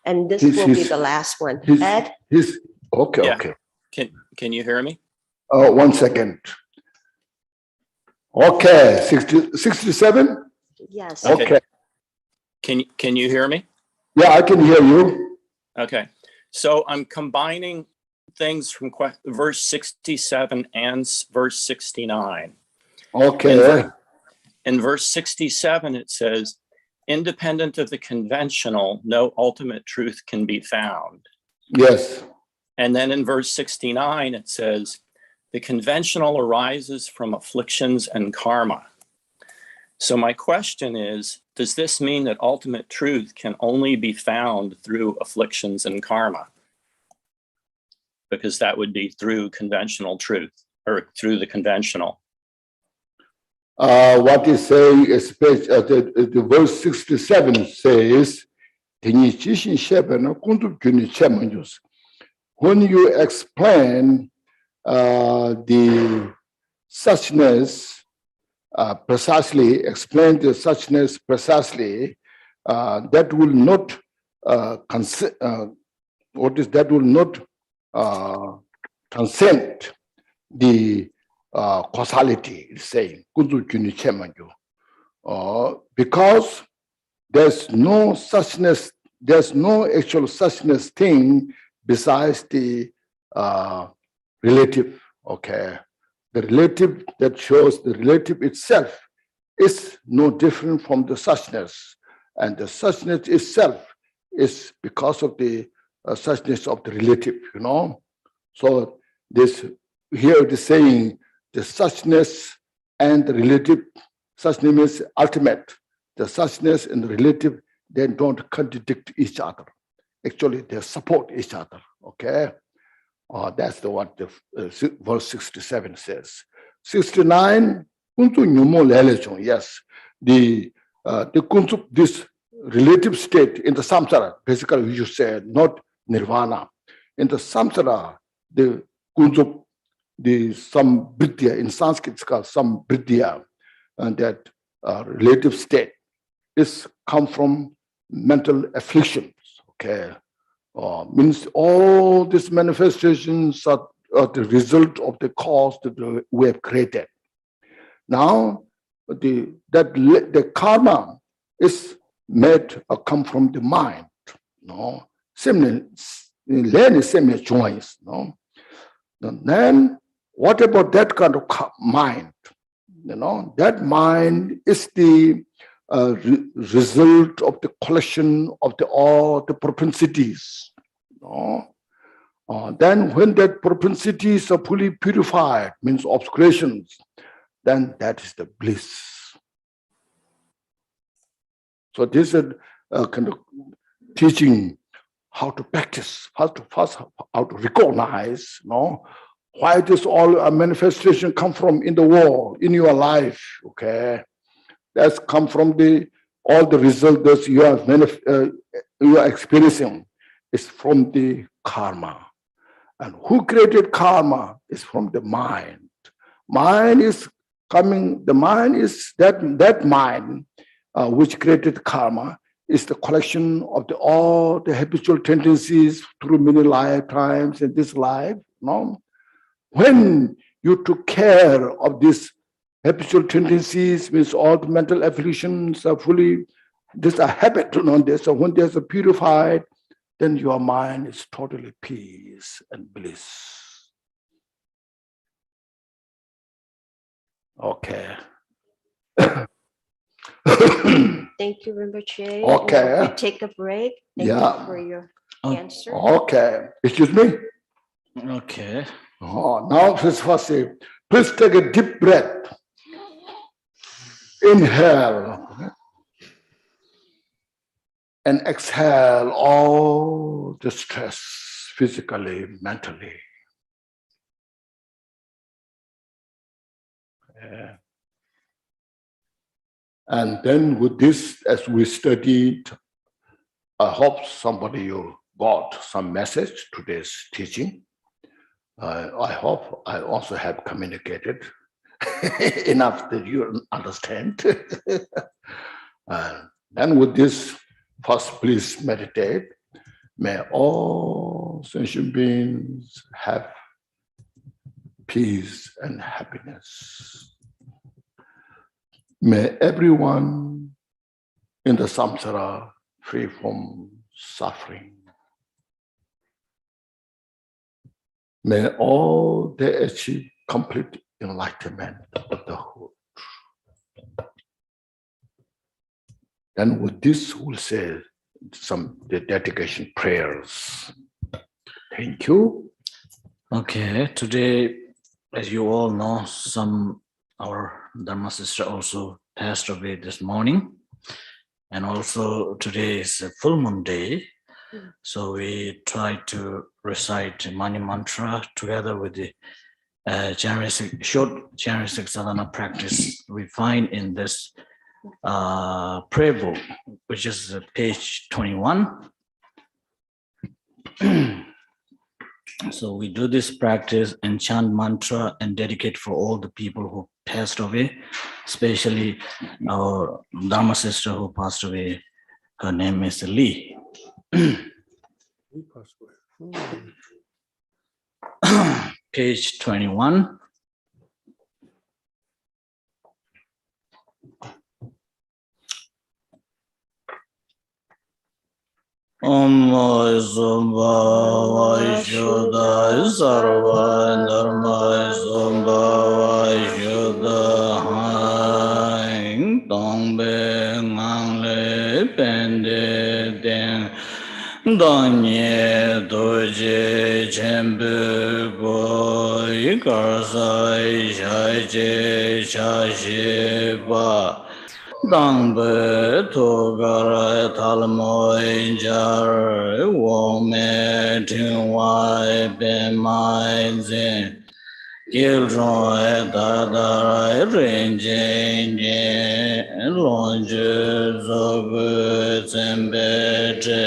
And this will be the last one. Ed? Okay, yeah. Okay. Can you hear me? 1 second. Okay, 67? Yes. Okay. Can you hear me? Yeah, I can hear you. Okay. So I'm combining things from verse 67 and verse 69. Okay. In verse 67, it says, independent of the conventional, no ultimate truth can be found. Yes. And then in verse 69, it says, the conventional arises from afflictions and karma. So my question is, does this mean that ultimate truth can only be found through afflictions and karma? Because that would be through conventional truth, or through the conventional. What is saying, especially the verse 67 says, when you explain the suchness precisely, explain the suchness precisely, that will not transcend the causality, it's saying, because there's no suchness, there's no actual suchness thing besides the relative, okay? The relative that shows the relative itself is no different from the suchness, and the suchness itself is because of the suchness of the relative, you know? So this here it is saying the suchness and the relative, suchness is ultimate. The suchness and the relative, they don't contradict each other. Actually, they support each other, okay? That's what the verse 67 says. 69, yes, the this relative state in the samsara, basically you said, not nirvana. In the samsara, the kunzup, the sambridya, in Sanskrit it's called sambridya, and that relative state is come from mental afflictions, okay? Means all these manifestations are the result of the cause that we have created. Now, the karma is made or come from the mind. No, similar joints. No, then what about that kind of mind? You know, that mind is the result of the collection of all the propensities. No? Then when that propensities are fully purified, means obscurations, then that is the bliss. So this is a kind of teaching how to practice, how to recognize, no, why this all manifestation come from in the world, in your life, okay? That's come from all the results that you are experiencing is from the karma. And who created karma is from the mind. Mind is coming, the mind is that mind which created karma is the collection of all the habitual tendencies through many lifetimes in this life. No? When you took care of these habitual tendencies, means all the mental afflictions are fully, there's a habit to know this. So when there's a purified, then your mind is totally peace and bliss. Okay. Thank you, Rinpoche. Okay. Now we take a break. Thank you for your answer. Okay. Excuse me? Okay. Now first say, please take a deep breath. Inhale. And exhale all the stress, physically, mentally. Yeah. And then with this, as we studied, I hope somebody you got some message to this teaching. I hope I also have communicated enough that you understand. Then with this, first please meditate. May all sentient beings have peace and happiness. May everyone in the samsara free from suffering. May all they achieve complete enlightenment of the whole. Then with this, we'll say some dedication prayers. Thank you. Okay, today, as you all know, our Dharma sister also passed away this morning. And also today is a full moon day. So we try to recite Mani Mantra together with the short Generistic sadhana practice we find in this prayer book, which is page 21. So we do this practice and chant mantra and dedicate for all the people who passed away, especially our Dharma sister who passed away. Her name is Lee. Page 21. Om Sambhava Shuddha Sarva Dharma Sambhava Shuddha Haing Tongbe Ngangle Pende Deng Danye Doje Chembe Goi Karsai Shaje Shasheba Dangbe Togara Talmoy Jar Wome Tingwai Bemai Zin Gilroy Dada Rinjin Longe Zogu Zembeje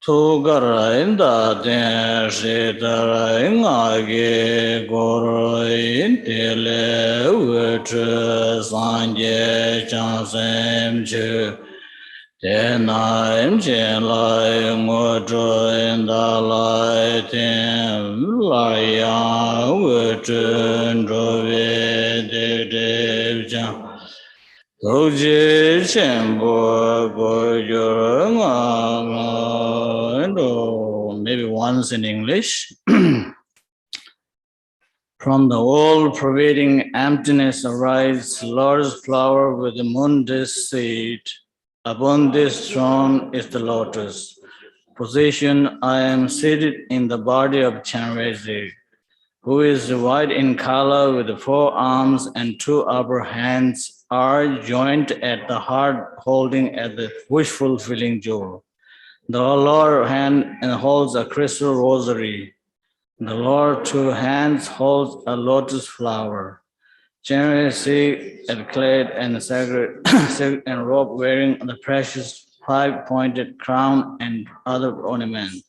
Tugarainda Den Shitaraingage Goroin Tele Witch Sanje Chansem Chu Tenaim Chenlai Mojo in the light in Laya Witch Drove Devjan Doji Shenbo maybe once in English. From the all-pervading emptiness arises large flower with the moon disk seed. Upon this throne is the lotus. Position, I am seated in the body of Chanrezi, who is white in color with the 4 arms and 2 upper hands are joined at the heart, holding at the wish-fulfilling jewel. The lower hand holds a crystal rosary. The lower 2 hands holds a lotus flower. Generously clad and sacred and robe wearing the precious 5-pointed crown and other ornaments.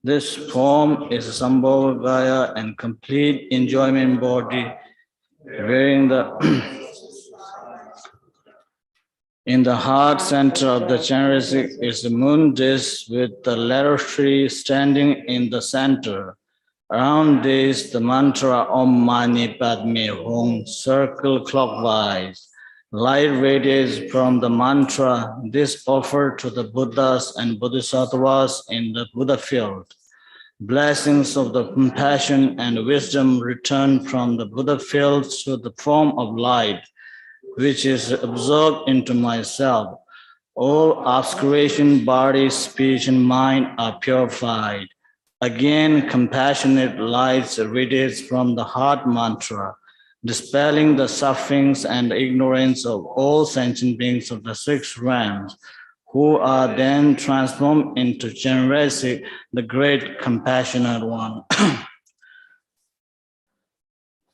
This form is a Sambhava Gaya and complete enjoyment body, wearing the in the heart center of the Chanrezi is the moon disk with the letter tree standing in the center. Around this, the mantra Om Mani Padme Hum circle clockwise. Light radiates from the mantra, this offered to the Buddhas and Bodhisattvas in the Buddha field. Blessings of the compassion and wisdom return from the Buddha field to the form of light, which is absorbed into myself. All obscuration, body, speech, and mind are purified. Again, compassionate light radiates from the heart mantra, dispelling the sufferings and ignorance of all sentient beings of the 6 realms, who are then transformed into Chanrezi, the great compassionate one.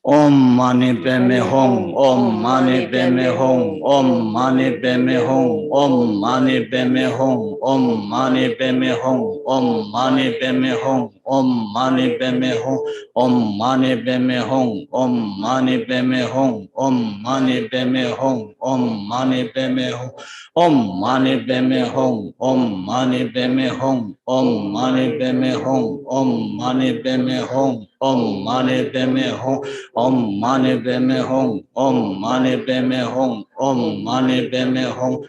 Om Mani Padme Hum, Om Mani Padme Hum, Om Mani Padme Hum, Om Mani Padme Hum, Om Mani Padme Hum, Om Mani Padme Hum, Om Mani Padme Hum, Om Mani Padme Hum, Om Mani Padme Hum, Om Mani Padme Hum, Om Mani Padme Hum, Om Mani Padme Hum, Om Mani Padme Hum, Om Mani Padme Hum, Om Mani Padme Hum, Om Mani Padme Hum, Om Mani Padme Hum, Om Mani Padme Hum, Om Mani Padme Hum,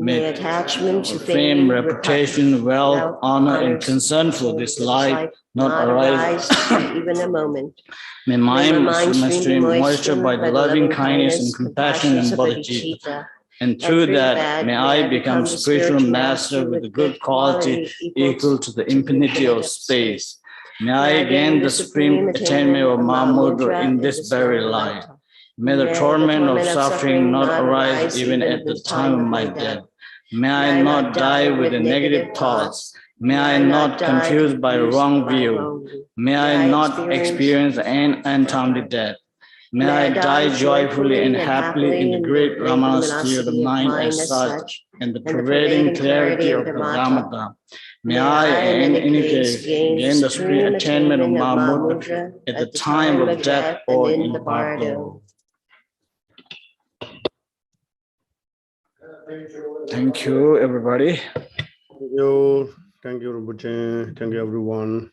May attachment to fame, reputation, wealth, honor, and concern for this life not arise. Even a moment. May my mind stream moisture by the loving kindness and compassion and Bodhicitta. And through that, may I become spiritual master with a good quality equal to the infinity of space. May I gain the supreme attainment of Mahamudra in this very life. May the torment of suffering not arise even at the time of my death. May I not die with the negative thoughts. May I not confused by wrong view. May I not experience an untimely death. May I die joyfully and happily in the great Ramanasati of the mind as such, and the pervading clarity of the Dhamma. May I, in any case, gain the supreme attainment of Mahamudra at the time of death or in the bardo. Thank you, everybody. Thank you. Thank you, Rinpoche. Thank you, everyone.